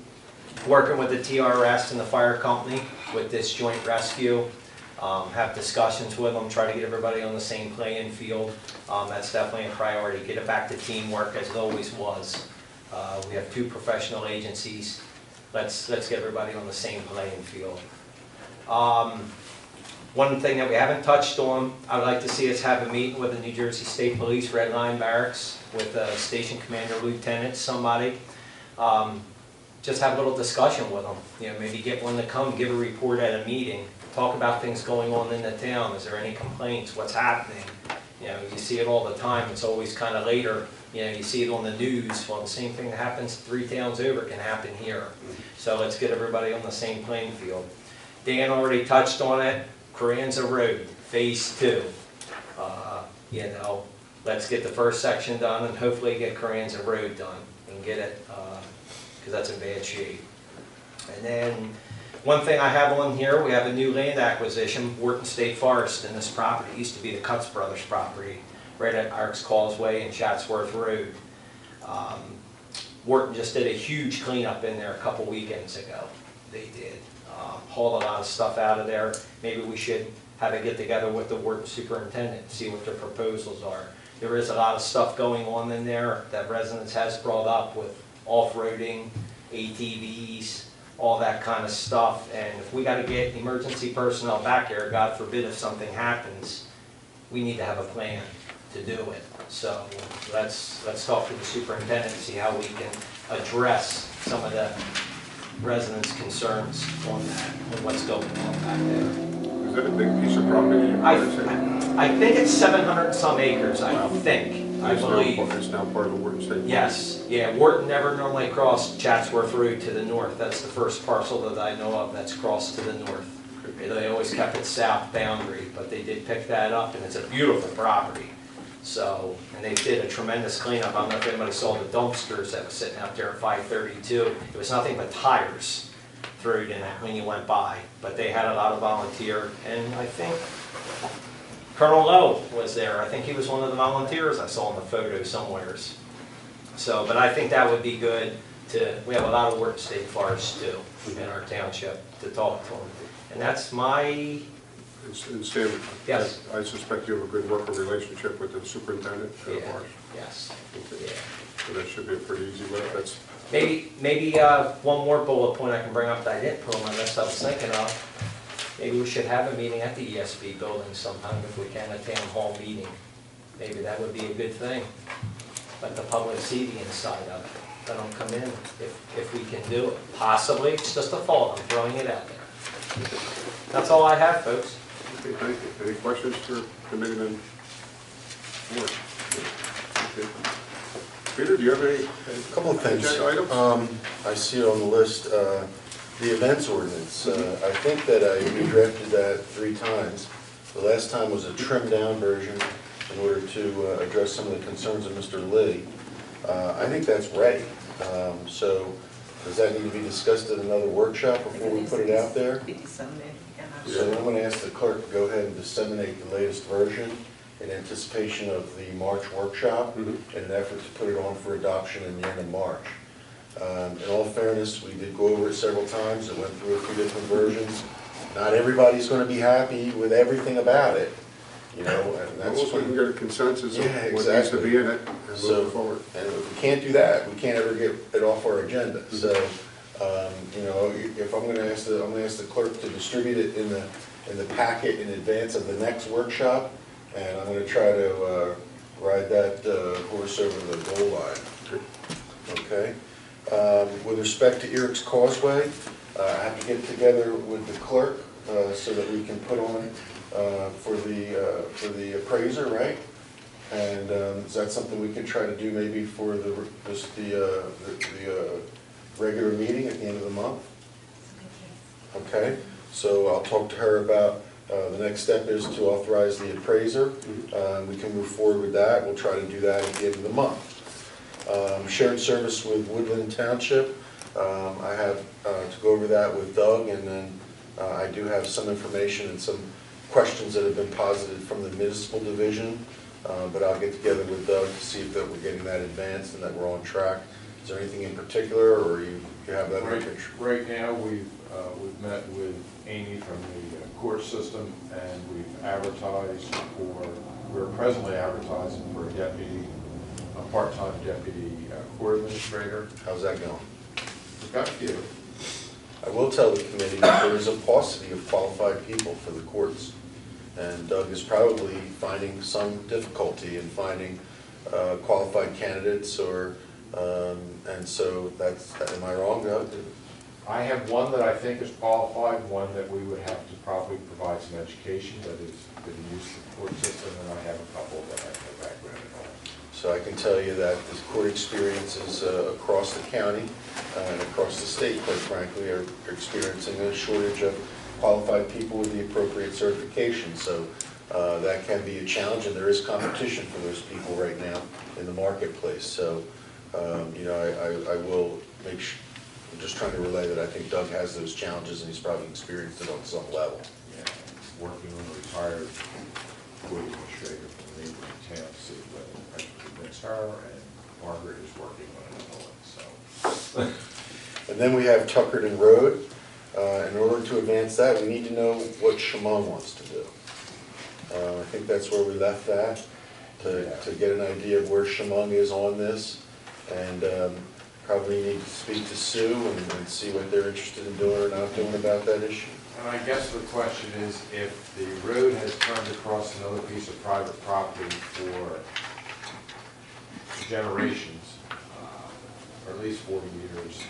Speaker 9: working with the TRS and the fire company with this joint rescue. Have discussions with them, try to get everybody on the same playing field. That's definitely a priority. Get it back to teamwork as it always was. We have 2 professional agencies. Let's get everybody on the same playing field. One thing that we haven't touched on, I'd like to see us have a meeting with the New Jersey State Police Red Line Barracks with a station commander, lieutenant, somebody. Just have a little discussion with them. You know, maybe get one to come, give a report at a meeting, talk about things going on in the town. Is there any complaints? What's happening? You know, you see it all the time. It's always kind of later. You know, you see it on the news. Well, the same thing that happens 3 towns over can happen here. So let's get everybody on the same playing field. Dan already touched on it. Carranza Road, Phase 2. You know, let's get the first section done and hopefully get Carranza Road done and get it, because that's in bad shape. And then, one thing I have on here, we have a new land acquisition, Wharton State Forest, in this property. It used to be the Cutts Brothers property, right at Arks Causeway and Chatsworth Road. Wharton just did a huge cleanup in there a couple weekends ago. They did. Hauled a lot of stuff out of there. Maybe we should have a get together with the Wharton superintendent, see what their proposals are. There is a lot of stuff going on in there that residents has brought up with off-roading, ATVs, all that kind of stuff. And if we got to get emergency personnel back here, God forbid if something happens, we need to have a plan to do it. So let's talk to the superintendent and see how we can address some of the residents' concerns on that, on what's going on back there.
Speaker 1: Is that a big piece of property?
Speaker 9: I think it's 700 and some acres, I think, I believe.
Speaker 1: It's now part of the Wharton State.
Speaker 9: Yes, yeah, Wharton never normally crossed Chatsworth Road to the north. That's the first parcel that I know of that's crossed to the north. They always kept it south boundary, but they did pick that up, and it's a beautiful property. So, and they did a tremendous cleanup. I don't know if anybody saw the dumpsters that was sitting out there at 532. It was nothing but tires thrown in it when you went by. But they had a lot of volunteer, and I think Colonel Lowe was there. I think he was one of the volunteers I saw in the photo somewheres. So, but I think that would be good to, we have a lot of Wharton State Forests too in our township to talk to them. And that's my...
Speaker 1: And Stan,
Speaker 9: yes.
Speaker 1: I suspect you have a good working relationship with the superintendent of
Speaker 9: Yeah.
Speaker 1: ours.
Speaker 9: Yes.
Speaker 1: Okay.
Speaker 9: Yeah.
Speaker 1: So that should be a pretty easy way. That's
Speaker 9: Maybe one more bullet point I can bring up that I didn't put on my list I was thinking of. Maybe we should have a meeting at the ESB building sometime if we can, a town hall meeting. Maybe that would be a good thing. Let the public see the inside of it. Let them come in if we can do it. Possibly, it's just a thought, I'm throwing it out there. That's all I have, folks.
Speaker 1: okay, thank you. Any questions for Committeeman Moore? Okay. Peter, do you have any?
Speaker 6: Couple of things.
Speaker 1: Agenda items?
Speaker 6: I see it on the list, the events ordinance. I think that I redrafted that 3 times. The last time was a trimmed down version in order to address some of the concerns of Mr. Lee. I think that's ready. So does that need to be discussed at another workshop before we put it out there? So I'm going to ask the clerk to go ahead and disseminate the latest version in anticipation of the March workshop in an effort to put it on for adoption in the end of March. In all fairness, we did go over it several times. It went through a few different versions. Not everybody's going to be happy with everything about it, you know, and that's
Speaker 1: Well, we can get a consensus of
Speaker 6: Yeah,
Speaker 1: what needs to
Speaker 6: exactly.
Speaker 1: be in it and
Speaker 6: So-
Speaker 1: move forward.
Speaker 6: And if we can't do that, we can't ever get it off our agenda. So, you know, if I'm going to ask the clerk to distribute it in the packet in advance of the next workshop, and I'm going to try to ride that horse over the goal line. Okay. With respect to Eric's Causeway, I have to get together with the clerk so that we can put on for the appraiser, right? And is that something we can try to do maybe for the regular meeting at the end of the month? Okay, so I'll talk to her about the next step is to authorize the appraiser. We can move forward with that. We'll try to do that at the end of the month. Shared service with Woodland Township. I have to go over that with Doug, and then I do have some information and some questions that have been posited from the municipal division, but I'll get together with Doug to see if that we're getting that advanced and that we're on track. Is there anything in particular, or you have that in your picture?
Speaker 5: Right now, we've met with Amy from the court system, and we've advertised for, we're presently advertising for a part-time deputy court administrator.
Speaker 6: How's that going?
Speaker 5: We've got a few.
Speaker 6: I will tell the committee that there is a paucity of qualified people for the courts, and Doug is probably finding some difficulty in finding qualified candidates, or and so that's, am I wrong, Doug?
Speaker 5: I have one that I think is qualified, one that we would have to probably provide some education that is been used in the court system, and I have a couple that have no background at all.
Speaker 6: So I can tell you that the court experiences across the county and across the state, quite frankly, are experiencing a shortage of qualified people with the appropriate certification. So that can be a challenge, and there is competition for those people right now in the marketplace. So, you know, I will make sure, I'm just trying to relay that I think Doug has those challenges, and he's probably experienced it on some level.
Speaker 5: Yeah, working on a retired court administrator from a neighboring town, see whether I can convince her, and Margaret is working on another one, so.
Speaker 6: And then we have Tuckerton Road. In order to advance that, we need to know what Chemung wants to do. I think that's where we left that, to get an idea of where Chemung is on this. And probably need to speak to Sue and see what they're interested in doing or not doing about that issue.
Speaker 5: And I guess the question is, if the road has turned across another piece of private property for generations, or at least 40 years,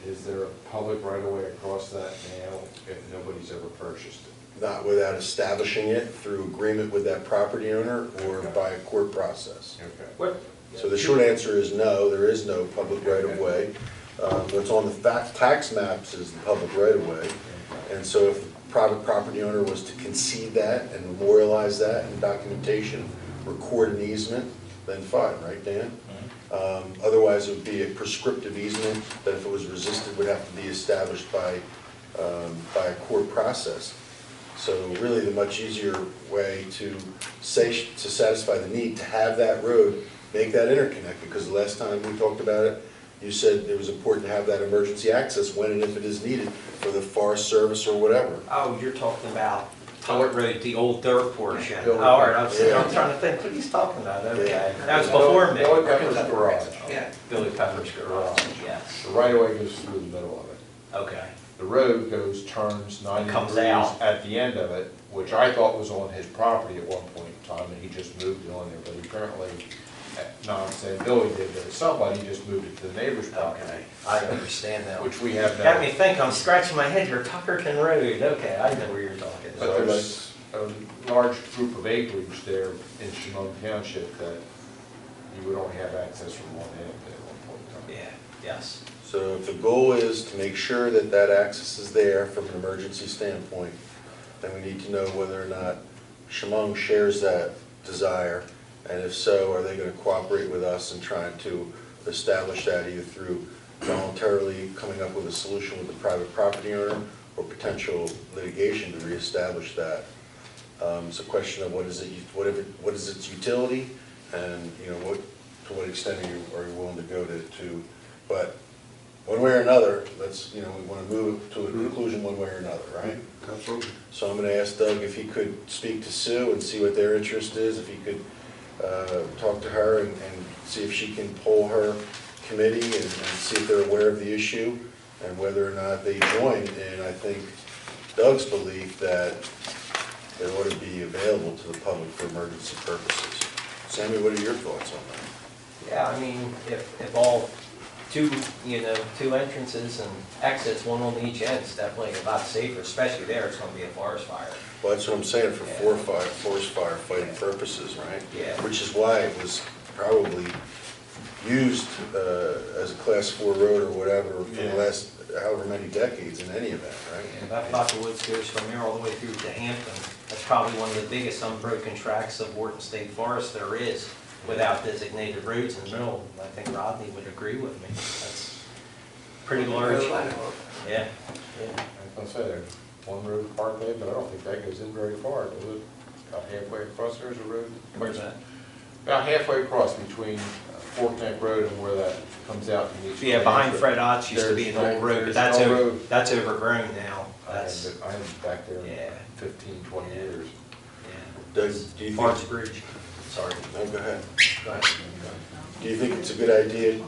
Speaker 5: is there a public right-of-way across that now if nobody's ever purchased it?
Speaker 6: Not without establishing it through agreement with that property owner or by a court process.
Speaker 5: Okay.
Speaker 6: So the short answer is no, there is no public right-of-way. What's on the tax maps is the public right-of-way. And so if the private property owner was to concede that and memorialize that in documentation, record an easement, then fine, right, Dan? Otherwise, it would be a prescriptive easement that if it was resisted would have to be established by a court process. So really the much easier way to satisfy the need to have that road, make that interconnect, because the last time we talked about it, you said it was important to have that emergency access when and if it is needed for the Forest Service or whatever.
Speaker 9: Oh, you're talking about Tullet Road, the old dirt portion.
Speaker 5: Yeah.
Speaker 9: All right, I'm
Speaker 6: Yeah.
Speaker 9: trying to think what he's talking about. Okay,
Speaker 6: Yeah.
Speaker 9: that was before me.
Speaker 5: Billy Pepper's garage.
Speaker 4: Yeah.
Speaker 9: Billy Pepper's garage, yes.
Speaker 5: The right-of-way goes through the middle of it.
Speaker 9: Okay.
Speaker 5: The road turns 90
Speaker 9: Comes
Speaker 5: degrees
Speaker 9: out.
Speaker 5: at the end of it, which I thought was on his property at one point in time, and he just moved it on there, but apparently, no, I'm saying Billy did, but somebody just moved it to the neighbor's property.
Speaker 9: Okay, I understand now.
Speaker 5: Which we have now.
Speaker 9: Got me thinking, I'm scratching my head here, Tuckerton Road, okay, I know where you're talking
Speaker 5: But
Speaker 9: about.
Speaker 5: there's a large group of acreage there in Chemung Township that you would only have access from one end at one point in time.
Speaker 9: Yeah, yes.
Speaker 6: So if the goal is to make sure that that access is there from an emergency standpoint, then we need to know whether or not Chemung shares that desire, and if so, are they going to cooperate with us in trying to establish that either through voluntarily coming up with a solution with the private property owner or potential litigation to reestablish that. It's a question of what is its utility, and you know to what extent are you willing to go to, but one way or another, we want to move to a conclusion one way or another, right?
Speaker 1: Absolutely.
Speaker 6: So I'm going to ask Doug if he could speak to Sue and see what their interest is, if he could talk to her and see if she can poll her committee and see if they're aware of the issue and whether or not they join in, I think, Doug's belief that it ought to be available to the public for emergency purposes. Sammy, what are your thoughts on that?
Speaker 9: Yeah, I mean, if all two entrances and exits, one on each end, it's definitely a lot safer, especially there, it's gonna be a forest fire.
Speaker 6: Well, that's what I'm saying for forest fire fighting purposes, right?
Speaker 9: Yeah.
Speaker 6: Which is why it was probably used as a class 4 road or whatever for the last however many decades in any event, right?
Speaker 9: And that block of woods goes from there all the way through to Hampton. That's probably one of the biggest unbroken tracts of Wharton State Forest there is without designated roads in the middle. I think Rodney would agree with me. That's pretty large. Yeah.
Speaker 5: I was gonna say, there's one road Parkway, but I don't think that goes in very far, does it? About halfway across, there's a road.
Speaker 8: Where's that?
Speaker 5: About halfway across between Fork Neck Road and where that comes out and meets.
Speaker 9: Yeah, behind Fred Ott's used to be an old road, but
Speaker 5: There's no road.
Speaker 9: that's overgrown now.
Speaker 5: I haven't been back there
Speaker 9: Yeah.
Speaker 5: in 15, 20 years.
Speaker 6: Does, do you think,
Speaker 9: Parks Bridge. Sorry.
Speaker 6: no, go ahead.
Speaker 9: Go ahead.
Speaker 6: Do you think it's a good idea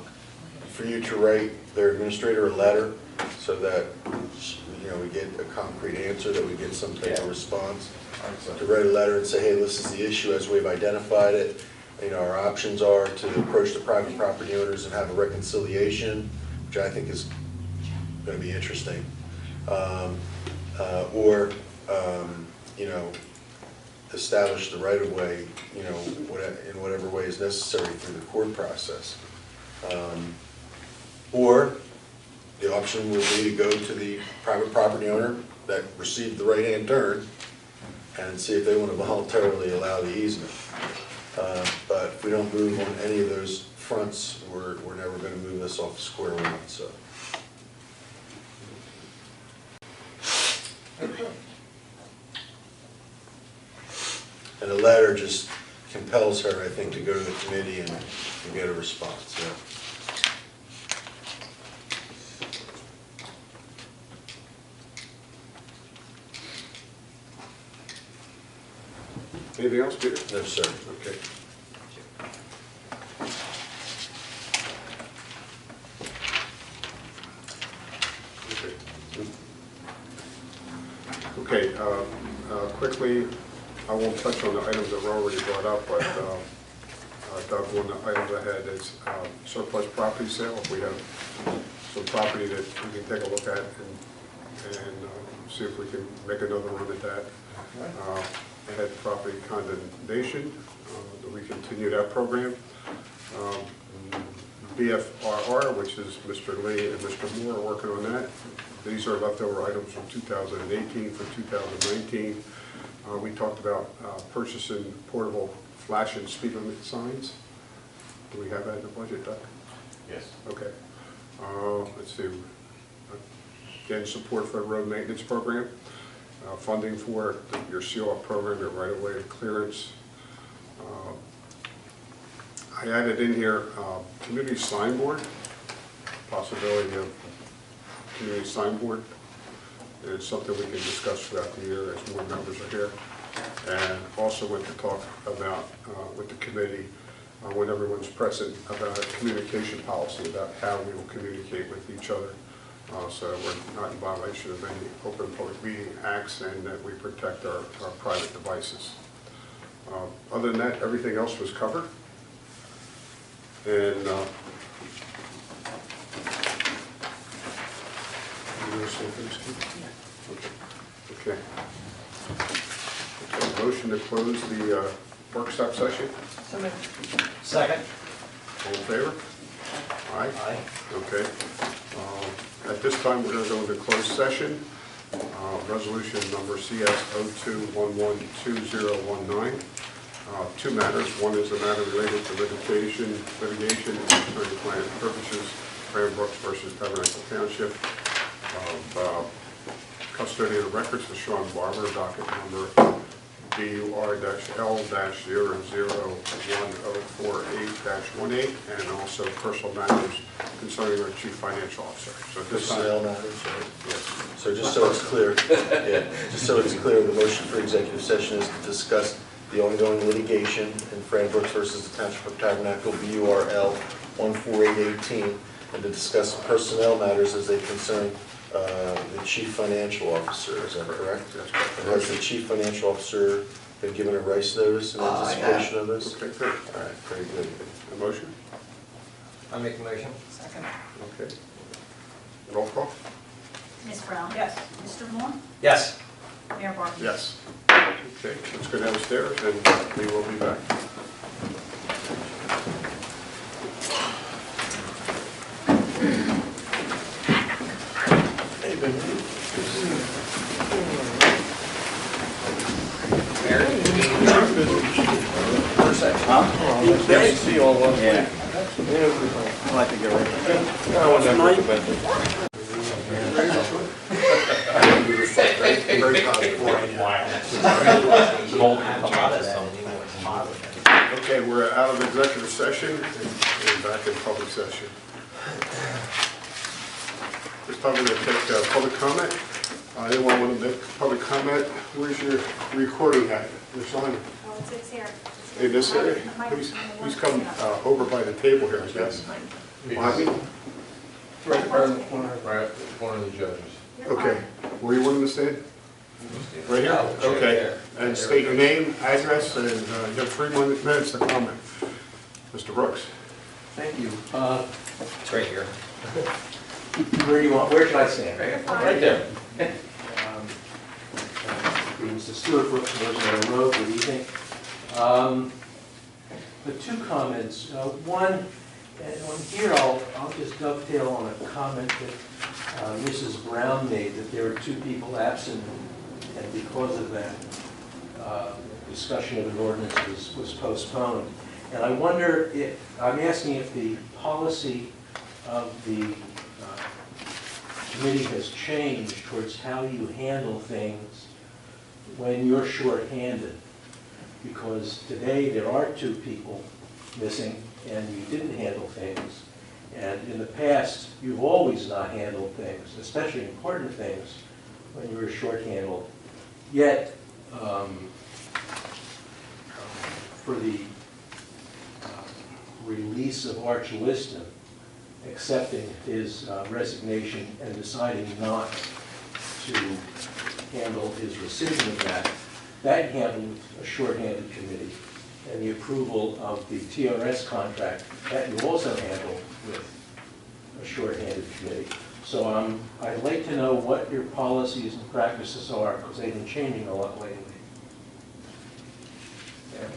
Speaker 6: for you to write their administrator a letter so that, you know, we get a concrete answer, that we get some type of response? To write a letter and say, hey, this is the issue as we've identified it. You know, our options are to approach the private property owners and have a reconciliation, which I think is going to be interesting. Or, you know, establish the right-of-way, you know, in whatever way is necessary through the court process. Or the option would be to go to the private property owner that received the right-hand turn and see if they want to voluntarily allow the easement. But if we don't move on any of those fronts, we're never going to move this off square one, so. And the letter just compels her, I think, to go to the committee and get a response, yeah.
Speaker 1: Anything else, Peter?
Speaker 6: No, sir.
Speaker 1: Okay. Okay, quickly, I won't touch on the items that were already brought up, but Doug, one of the items I had is surplus property sale. If we have some property that we can take a look at and see if we can make another run at that. I had property condemnation, that we continue that program. BFRR, which is Mr. Lee and Mr. Moore are working on that. These are leftover items from 2018 for 2019. We talked about purchasing portable flash and speed limit signs. Do we have that in the budget, Doug?
Speaker 5: Yes.
Speaker 1: Okay. Let's see. Again, support for the road maintenance program. Funding for your seal-up program, your right-of-way clearance. I added in here community signboard, possibility of community signboard. It's something we can discuss throughout the year as more members are here. And also went to talk about with the committee, when everyone's present, about a communication policy about how we will communicate with each other. So we're not in violation of any open public meeting acts and that we protect our private devices. Other than that, everything else was covered. And okay. Motion to close the workshop session.
Speaker 7: So moved.
Speaker 9: Second.
Speaker 1: All in favor? Aye.
Speaker 9: Aye.
Speaker 1: Okay. At this time, we're going to go into closed session. Resolution number CS 02112019. Two matters. One is a matter related to litigation and attorney-client purposes, Brooks versus Tabernacle Township. Custodian of records for Sean Barber, docket number BUR-L-001048-18, and also personal matters concerning our chief financial officer. So at this time,
Speaker 6: Personnel matters, right?
Speaker 1: yes.
Speaker 6: So just so it's clear, yeah, just so it's clear, the motion for executive session is to discuss the ongoing litigation in Fran Brooks versus the Township of Tabernacle, BUR-L-14818, and to discuss personnel matters as they concern the chief financial officer. Is that correct?
Speaker 1: That's correct.
Speaker 6: And has the chief financial officer been given a rights notice in anticipation of this?
Speaker 1: Okay, good.
Speaker 6: All right, very good.
Speaker 1: A motion?
Speaker 9: I make the motion.
Speaker 7: Second.
Speaker 1: Okay. Roll call?
Speaker 3: Ms. Brown?
Speaker 7: Yes.
Speaker 3: Mr. Moore?
Speaker 9: Yes.
Speaker 3: Mayor Barkley?
Speaker 1: Yes. Okay, let's go downstairs and we will be back.
Speaker 6: Hey, baby.
Speaker 4: First section.
Speaker 8: Huh?
Speaker 6: See you all.
Speaker 8: Yeah.
Speaker 2: like to get ready.
Speaker 5: I want to
Speaker 6: Very positive.
Speaker 1: Okay, we're out of executive session and back in public session. This time we're going to take public comment. Anyone want to make public comment? Where's your recording at? Your sign?
Speaker 3: Oh, it's here.
Speaker 1: In this area? Please come over by the table here, I guess. Bobby?
Speaker 5: Right in the corner. Right, one of the judges.
Speaker 1: Okay. Where you wanting to stand? Right here? Okay. And state your name, address, and you have 3 minutes to comment. Mr. Brooks?
Speaker 10: Thank you.
Speaker 9: It's right here.
Speaker 10: Where should I stand?
Speaker 9: Right there.
Speaker 10: Mr. Stewart Brooks, Rosemary Road, good evening. The 2 comments. One, and on here I'll just dovetail on a comment that Mrs. Brown made, that there were 2 people absent, and because of that, discussion of an ordinance was postponed. And I wonder if, I'm asking if the policy of the committee has changed towards how you handle things when you're short-handed. Because today there are 2 people missing and you didn't handle things. And in the past, you've always not handled things, especially important things, when you were short-handled. Yet, for the release of Arch Wisdom, accepting his resignation and deciding not to handle his rescission of that handled a short-handed committee. And the approval of the TRS contract, that you also handle with a short-handed committee. So I'd like to know what your policies and practices are, because they've been changing a lot lately.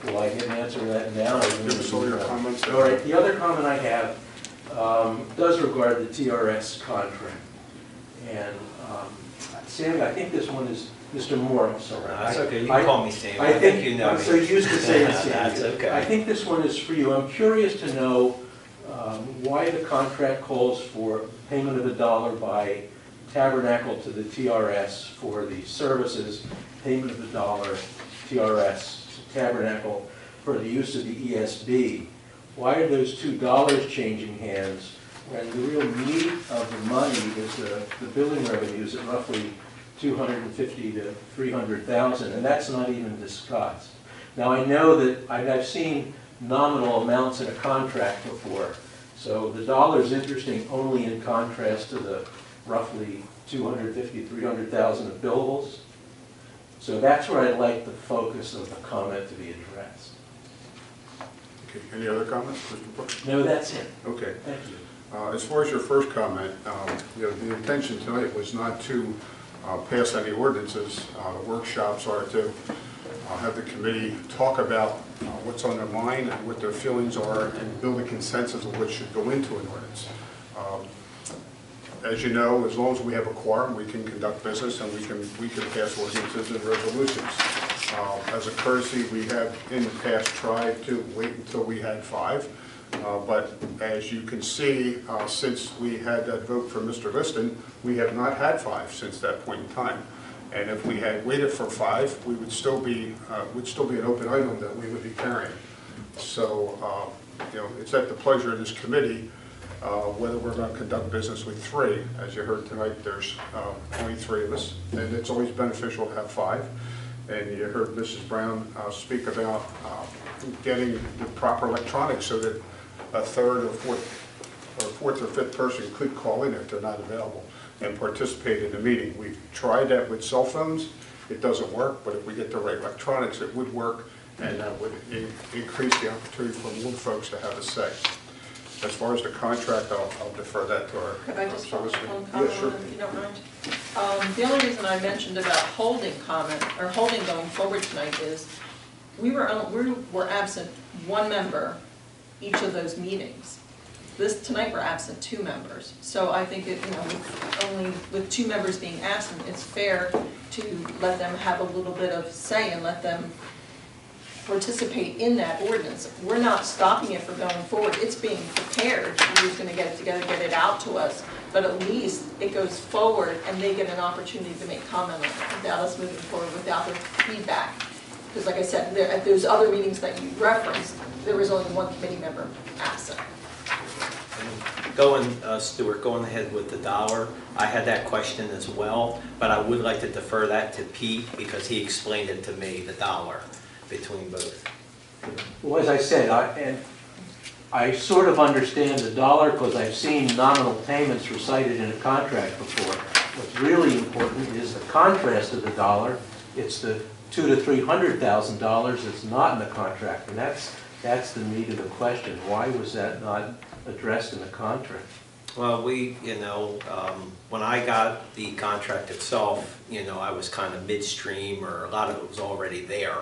Speaker 10: Will I get an answer to that now?
Speaker 1: Give us all your comments.
Speaker 10: All right, the other comment I have does regard the TRS contract. And Sammy, I think this one is Mr. Moore, I'm sorry.
Speaker 9: That's okay, you can call me Sammy.
Speaker 10: I think
Speaker 9: you know
Speaker 10: I'm
Speaker 9: me.
Speaker 10: so used to saying Sammy.
Speaker 9: That's okay.
Speaker 10: I think this one is for you. I'm curious to know why the contract calls for payment of $1 by Tabernacle to the TRS for the services, payment of $1 TRS to Tabernacle for the use of the ESB. Why are those $2 changing hands when the real meat of the money is the billing revenues at roughly $250,000 to $300,000, and that's not even discussed. Now I know that I've seen nominal amounts in a contract before, so the dollar is interesting only in contrast to the roughly $250,000 to $300,000 of billables. So that's where I'd like the focus of the comment to be addressed.
Speaker 1: Okay. Any other comments, Mr. Brooks?
Speaker 10: No, that's it.
Speaker 1: Okay.
Speaker 10: Thank you.
Speaker 1: As far as your first comment, the intention tonight was not to pass any ordinances. The workshops are to have the committee talk about what's on their mind and what their feelings are and build a consensus of what should go into an ordinance. As you know, as long as we have a quorum, we can conduct business and we can pass ordinances and resolutions. As a courtesy, we have in the past tried to wait until we had 5. But as you can see, since we had that vote for Mr. Liston, we have not had 5 since that point in time. And if we had waited for 5, we would still be an open item that we would be carrying. So, it's at the pleasure of this committee whether we're going to conduct business with 3. As you heard tonight, there's only 3 of us, and it's always beneficial to have 5. And you heard Mrs. Brown speak about getting the proper electronics so that a 3rd or 4th or 5th person could call in if they're not available and participate in the meeting. We've tried that with cell phones. It doesn't work, but if we get the right electronics, it would work, and that would increase the opportunity for more folks to have a say. As far as the contract, I'll defer that to our
Speaker 7: Could I just follow
Speaker 1: solicitor.
Speaker 7: up on
Speaker 1: Yeah,
Speaker 7: comment
Speaker 1: sure.
Speaker 7: on it, if you don't mind? The only reason I mentioned about holding comment, or holding going forward tonight is, we were absent 1 member each of those meetings. Tonight we're absent 2 members. So I think with 2 members being absent, it's fair to let them have a little bit of say and let them participate in that ordinance. We're not stopping it from going forward, it's being prepared, who's gonna get it together, get it out to us, but at least it goes forward and they get an opportunity to make comment on it without us moving forward, without their feedback. Because like I said, at those other meetings that you referenced, there was only one committee member absent.
Speaker 9: Stuart, going ahead with the dollar, I had that question as well, but I would like to defer that to Pete because he explained it to me, the dollar between both.
Speaker 10: Well, as I said, I sort of understand the dollar because I've seen nominal payments recited in a contract before. What's really important is the contrast of the dollar. It's the $200,000 to $300,000 that's not in the contract, and that's the meat of the question. Why was that not addressed in the contract?
Speaker 9: Well, when I got the contract itself, I was kind of midstream, or a lot of it was already there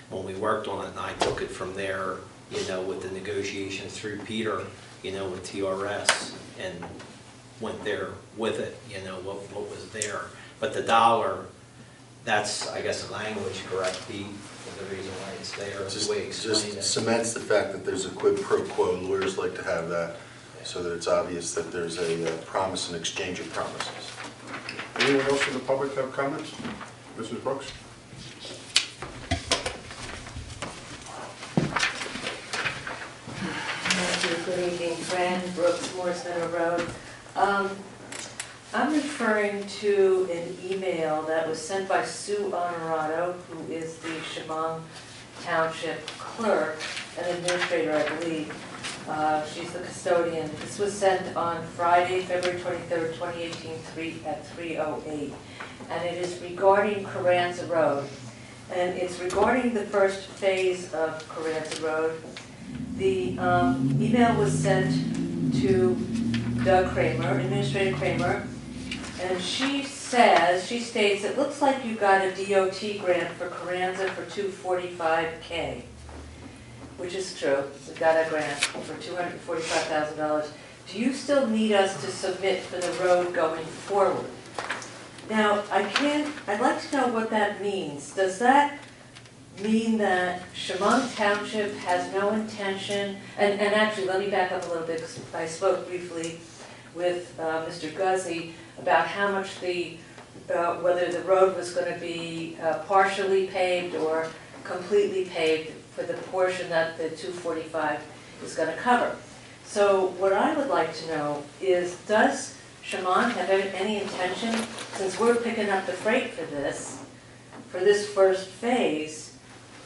Speaker 9: when we worked on it, and I took it from there, with the negotiations through Peter, with TRS, and went there with it, what was there. But the dollar, that's, I guess, the language, correct, Pete, for the reason why it's there, the way he explained it.
Speaker 6: Just cements the fact that there's a quid pro quo. Lawyers like to have that, so that it's obvious that there's a promise and exchange of promises.
Speaker 1: Anyone else in the public have comments? Mrs. Brooks?
Speaker 11: Thank you. Good evening, Fran Brooks, Morris Meadow Road. I'm referring to an email that was sent by Sue Honorato, who is the Chemung Township clerk and administrator, I believe. She's the custodian. This was sent on Friday, February 23rd, 2018, at 3:08. And it is regarding Carranza Road. And it's regarding the first phase of Carranza Road. The email was sent to Doug Kramer, Administrator Kramer, and she states, it looks like you got a DOT grant for Carranza for $245K, which is true. We got a grant for $245,000. Do you still need us to submit for the road going forward? Now, I'd like to know what that means. Does that mean that Chemung Township has no intention, and actually, let me back up a little bit, because I spoke briefly with Mr. Guzzi about how much whether the road was going to be partially paved or completely paved for the portion that the 245 is going to cover. So what I would like to know is, does Chemung have any intention, since we're picking up the freight for this first phase,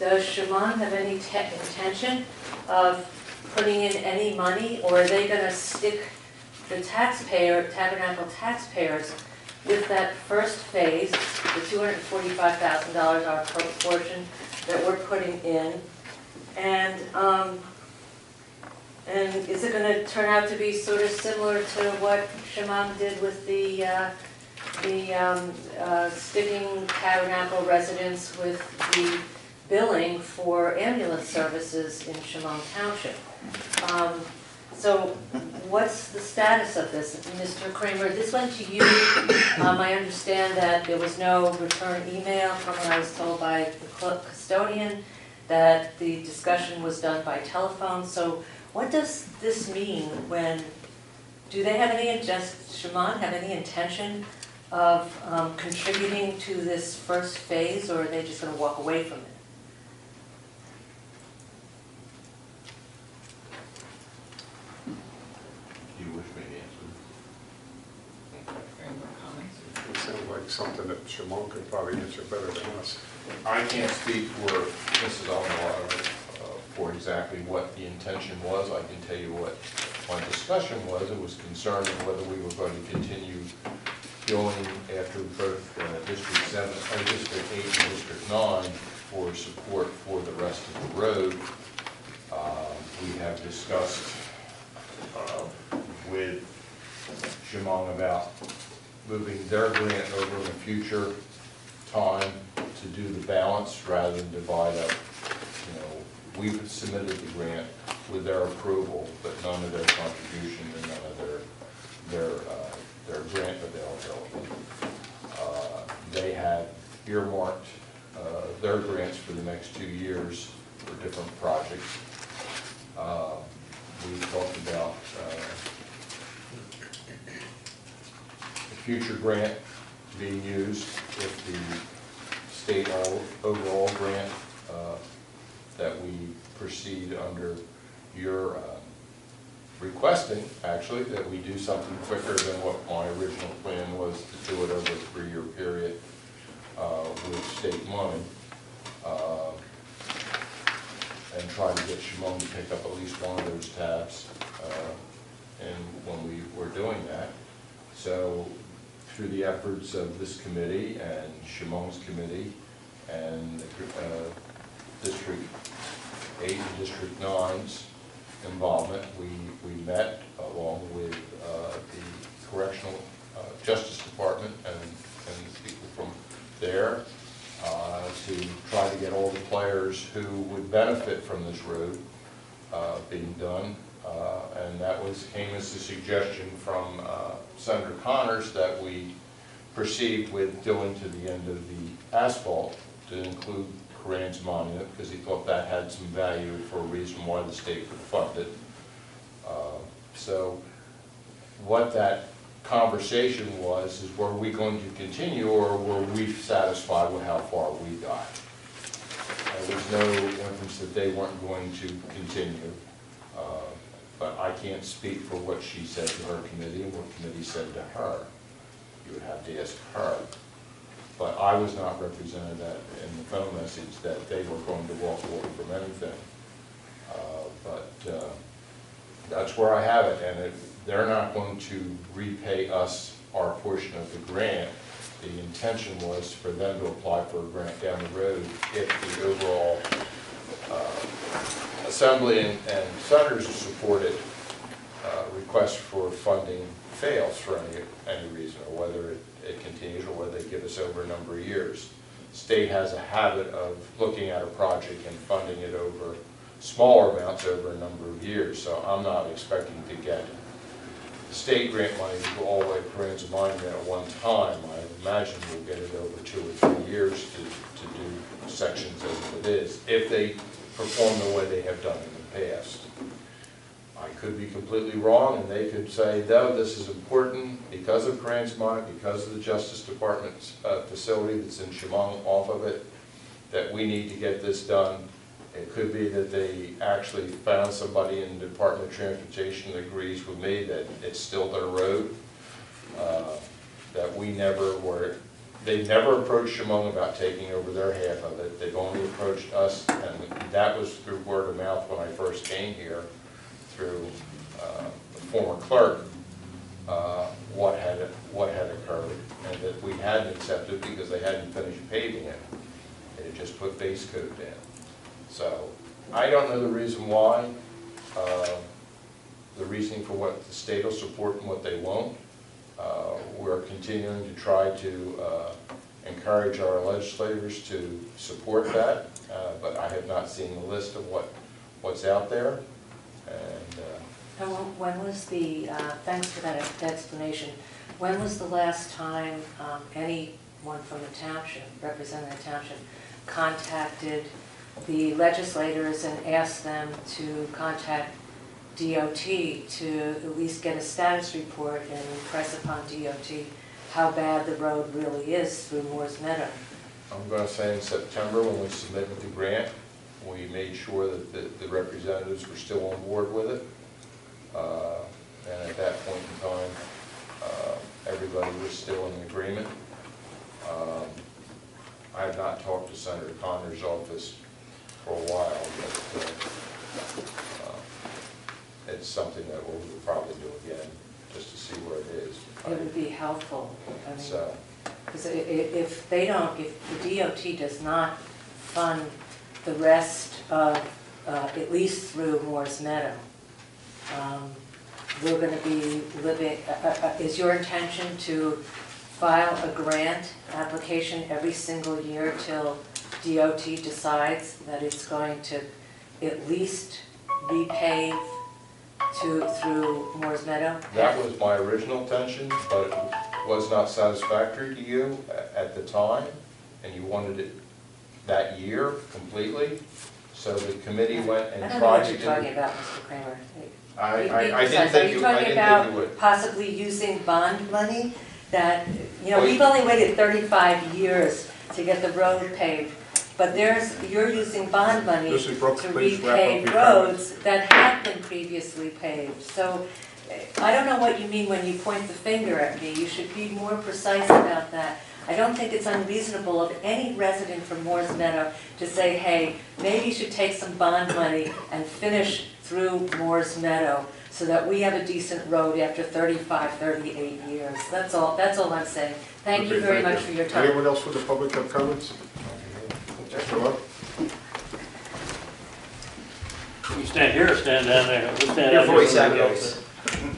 Speaker 11: does Chemung have any intention of putting in any money, or are they going to stick the Tabernacle taxpayers with that first phase, the $245,000, our portion that we're putting in, and is it going to turn out to be sort of similar to what Chemung did with the sticking Tabernacle residents with the billing for ambulance services in Chemung Township? So what's the status of this? Mr. Kramer, this went to you. I understand that there was no return email from what I was told by the custodian, that the discussion was done by telephone. So what does this mean when, do they have does Chemung have any intention of contributing to this first phase, or are they just going to walk away from it?
Speaker 1: It sounds like something that Chemung could probably answer better than us.
Speaker 5: I can't speak for Mrs. Alvarado for exactly what the intention was. I can tell you what my discussion was. It was concerning whether we were going to continue going after both District 7, or District 8 and District 9 for support for the rest of the road. We have discussed with Chemung about moving their grant over in a future time to do the balance rather than divide up. We've submitted the grant with their approval, but none of their contribution and none of their grant availability. They had earmarked their grants for the next 2 years different projects. We talked about the future grant being used if the state overall grant that we proceed under your requesting, actually, that we do something quicker than what my original plan was to do it over a 3-year period with state money, and try to get Shimon to pick up at least one of those tabs and when we were doing that. So through the efforts of this committee and Shimon's committee and District 8 and District 9's involvement, we met along with the Correctional Justice Department and people from there to try to get all the players who would benefit from this road being done. And that came as a suggestion from Senator Connors that we proceed with doing to the end of the asphalt to include Coran's monument, because he thought that had some value for a reason why the state would fund it. So what that conversation was is, were we going to continue or were we satisfied with how far we got? There was no evidence that they weren't going to continue. But I can't speak for what she said to her committee and what committee said to her. You would have to ask her. But I was not represented in the phone message that they were going to walk away from anything. But that's where I have it, and they're not going to repay us our portion of the grant. The intention was for them to apply for a grant down the road if the overall Assembly and Senators supported request for funding fails for any reason, or whether it continues or whether they give us over a number of years. State has a habit of looking at a project and funding it over smaller amounts over a number of years, so I'm not expecting to get state grant money to go all the way to Coran's monument at one time. I imagine we'll get it over 2 or 3 years to do sections as it is, if they perform the way they have done in the past. I could be completely wrong, and they could say, no, this is important because of Coran's monument, because of the Justice Department's facility that's in Chemung off of it, that we need to get this done. It could be that they actually found somebody in the Department of Transportation that agrees with me that it's still their road, that we never were, they never approached Chemung about taking over their half of it. They've only approached us, and that was through word of mouth when I first came here, through the former clerk, what had occurred, and that we hadn't accepted because they hadn't finished paving it. They had just put base coat down. So I don't know the reason why, the reasoning for what the state will support and what they won't. We're continuing to try to encourage our legislators to support that, but I have not seen the list of what's out there. And
Speaker 11: when was the, thanks for that explanation, when was the last time anyone from the township, representing the township, contacted the legislators and asked them to contact DOT to at least get a status report and impress upon DOT how bad the road really is through Moore's Meadow?
Speaker 5: I'm going to say in September, when we submitted the grant, we made sure that the representatives were still on board with it. And at that point in time, everybody was still in agreement. I have not talked to Senator Connors' office for a while, but it's something that we'll probably do again, just to see where it is.
Speaker 11: It would be helpful. I mean,
Speaker 5: So,
Speaker 11: because if they don't, if the DOT does not fund the rest of, at least through Moore's Meadow, we're going to be living, is your intention to file a grant application every single year till DOT decides that it's going to at least repave through Moore's Meadow?
Speaker 5: that was my original intention, but it was not satisfactory to you at the time, and you wanted it that year completely. So the committee went
Speaker 11: I
Speaker 5: and
Speaker 11: don't know
Speaker 5: tried
Speaker 11: what
Speaker 5: to
Speaker 11: you're
Speaker 5: do.
Speaker 11: talking about, Mr. Kramer.
Speaker 5: I
Speaker 11: Be
Speaker 5: didn't
Speaker 11: precise.
Speaker 5: think you, I
Speaker 11: Are you
Speaker 5: didn't
Speaker 11: talking
Speaker 5: think you would.
Speaker 11: about possibly using bond money that, you know,
Speaker 5: Well,
Speaker 11: we've only waited 35 years to get the road paved, but you're using bond money
Speaker 1: Mrs. Brooks,
Speaker 11: to
Speaker 1: please wrap up
Speaker 11: repave
Speaker 1: your
Speaker 11: roads that have been previously paved. So I don't know what you mean when you point the finger at me. You should be more precise about that. I don't think it's unreasonable of any resident from Moore's Meadow to say, hey, maybe you should take some bond money and finish through Moore's Meadow so that we have a decent road after 35, 38 years. That's all I'm saying. Thank you
Speaker 1: Okay,
Speaker 11: very much for your time.
Speaker 1: Anyone else from the public have comments? Mr. Love?
Speaker 12: You stand here or stand down there? We'll stand
Speaker 9: Here
Speaker 12: out
Speaker 9: for
Speaker 12: here.
Speaker 9: 47 goes.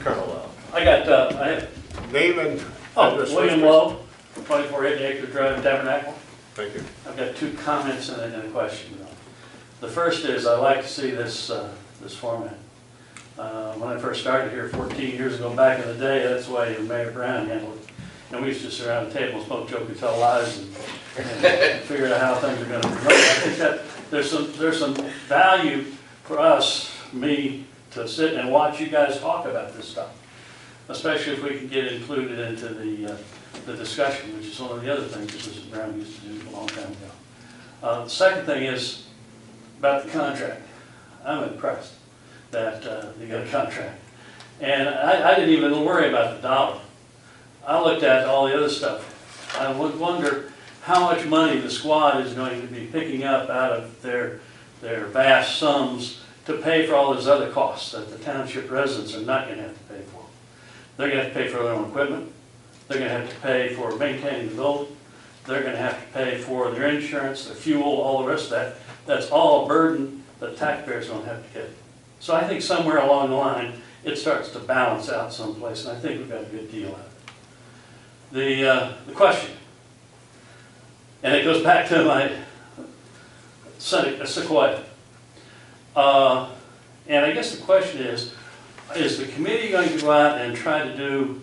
Speaker 1: Colonel.
Speaker 12: I got, I have,
Speaker 1: Name and
Speaker 12: oh,
Speaker 1: address.
Speaker 12: William
Speaker 1: first,
Speaker 12: Lowe, 2480 Acre Drive, Tabernacle.
Speaker 1: please. Thank you.
Speaker 12: I've got two comments and a question. The first is, I like to see this, this format. When I first started here 14 years ago, back in the day, that's the way Mayor Brown handled it. And we used to sit around the table, smoke, joke, and tell lies, and figure out how things are going to be. I think that there's some value for us, me, to sit and watch you guys talk about this stuff, especially if we can get included into the discussion, which is one of the other things that Mrs. Brown used to do a long time ago. The second thing is about the contract. I'm impressed that you got a contract. And I didn't even worry about the dollar. I looked at all the other stuff. I would wonder how much money the squad is going to be picking up out of their vast sums to pay for all those other costs that the township residents are not going to have to pay for. They're going to have to pay for their own equipment. They're going to have to pay for maintaining the building. They're going to have to pay for their insurance, their fuel, all the rest of that. That's all a burden that taxpayers don't have to get. So I think somewhere along the line, it starts to balance out someplace, and I think we've got a good deal out of it. The question, and it goes back to my Sequoia. And I guess the question is the committee going to go out and try to do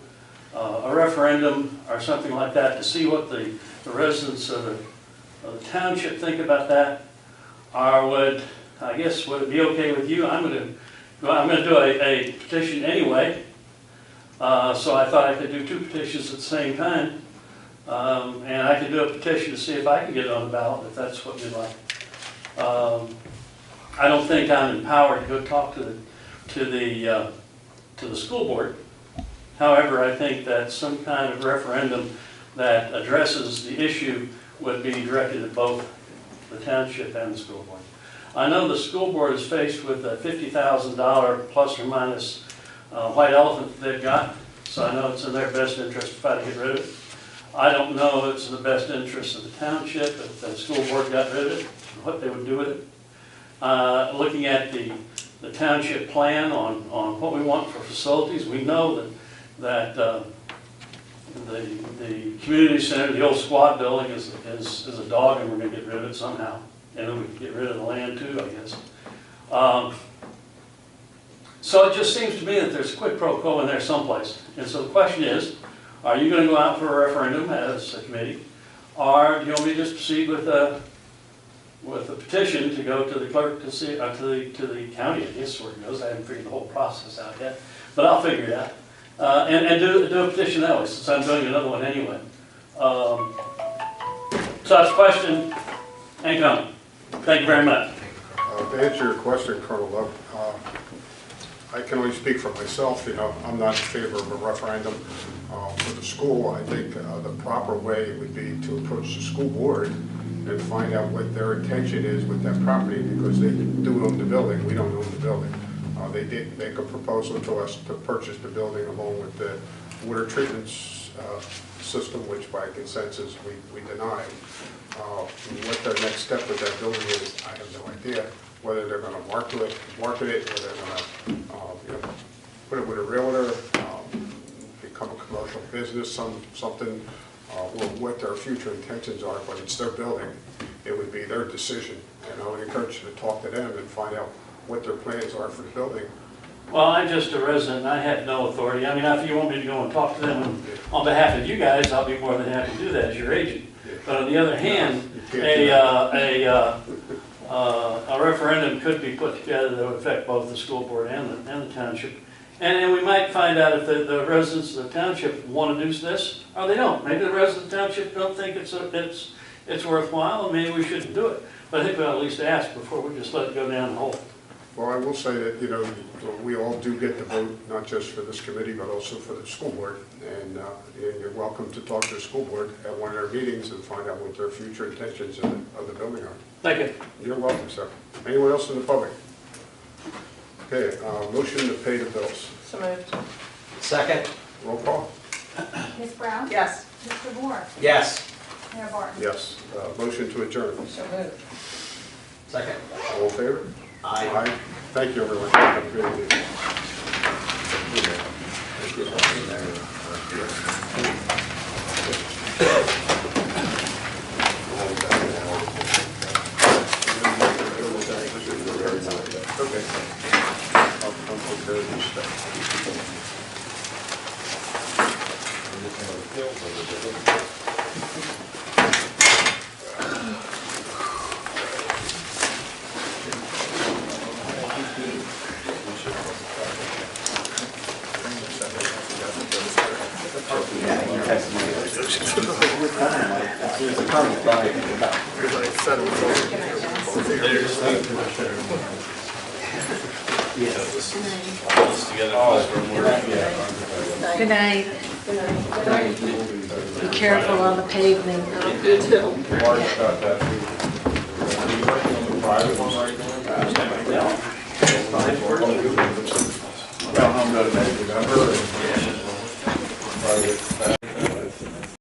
Speaker 12: a referendum or something like that to see what the residents of the township think about that? Or would it be okay with you? I'm going to do a petition anyway. So I thought I could do two petitions at the same time. And I could do a petition to see if I can get it on the ballot, if that's what you'd like. I don't think I'm empowered to go talk to the school board. However, I think that some kind of referendum that addresses the issue would be directed at both the township and the school board. I know the school board is faced with a $50,000 plus or minus white elephant that they've got, so I know it's in their best interest to try to get rid of it. I don't know if it's in the best interest of the township, if the school board got rid of it, what they would do with it. Looking at the township plan on what we want for facilities, we know that the community center, the old squad building is a dog, and we're going to get rid of it somehow. And then we can get rid of the land too, I guess. So it just seems to me that there's a quid pro quo in there someplace. And so the question is, are you going to go out for a referendum as a committee? Or do you want me to just proceed with a petition to go to the clerk to see, to the county, I guess where it goes. I haven't figured the whole process out yet, but I'll figure it out. And do a petition that way, since I'm doing another one anyway. So that's a question and comment. Thank you very much.
Speaker 1: To answer your question, Colonel Love, I can only speak for myself. I'm not in favor of a referendum for the school. I think the proper way would be to approach the school board and find out what their intention is with that property, because they do own the building. We don't own the building. They did make a proposal to us to purchase the building along with the water treatment system, which by consensus we denied. What their next step with that building is, I have no idea. Whether they're going to market it, whether they're going to put it with a realtor, become a commercial business, something, or what their future intentions are. But it's their building. It would be their decision, and I would encourage you to talk to them and find out what their plans are for the building.
Speaker 12: Well, I'm just a resident. I have no authority. I mean, if you want me to go and talk to them on behalf of you guys, I'll be more than happy to do that as your agent. But on the other hand, a referendum could be put together that would affect both the school board and the township. And we might find out if the residents of the township want to do this, or they don't. Maybe the residents of the township don't think it's worthwhile, and maybe we shouldn't do it. But I think we ought to at least ask before we just let it go down the hole.
Speaker 1: Well, I will say that, you know, we all do get to vote, not just for this committee, but also for the school board. And you're welcome to talk to the school board at one of their meetings and find out what their future intentions of the building are.
Speaker 12: Thank you.
Speaker 1: You're welcome, sir. Anyone else in the public? Okay, motion to pay the bills.
Speaker 7: So moved.
Speaker 9: Second?
Speaker 1: Roll call?
Speaker 3: Ms. Brown?
Speaker 7: Yes.
Speaker 3: Mr. Moore?
Speaker 9: Yes.
Speaker 3: Mayor Barton?
Speaker 1: Yes. Motion to adjourn.
Speaker 7: So moved.
Speaker 9: Second?
Speaker 1: All in favor?
Speaker 9: Aye.
Speaker 1: Thank you, everyone. Have a great evening. Okay. I'll take care of this stuff.
Speaker 11: Good night. Be careful on the pavement.
Speaker 5: Mark got that. Are you working on the private one right now? Well, I'm not a member.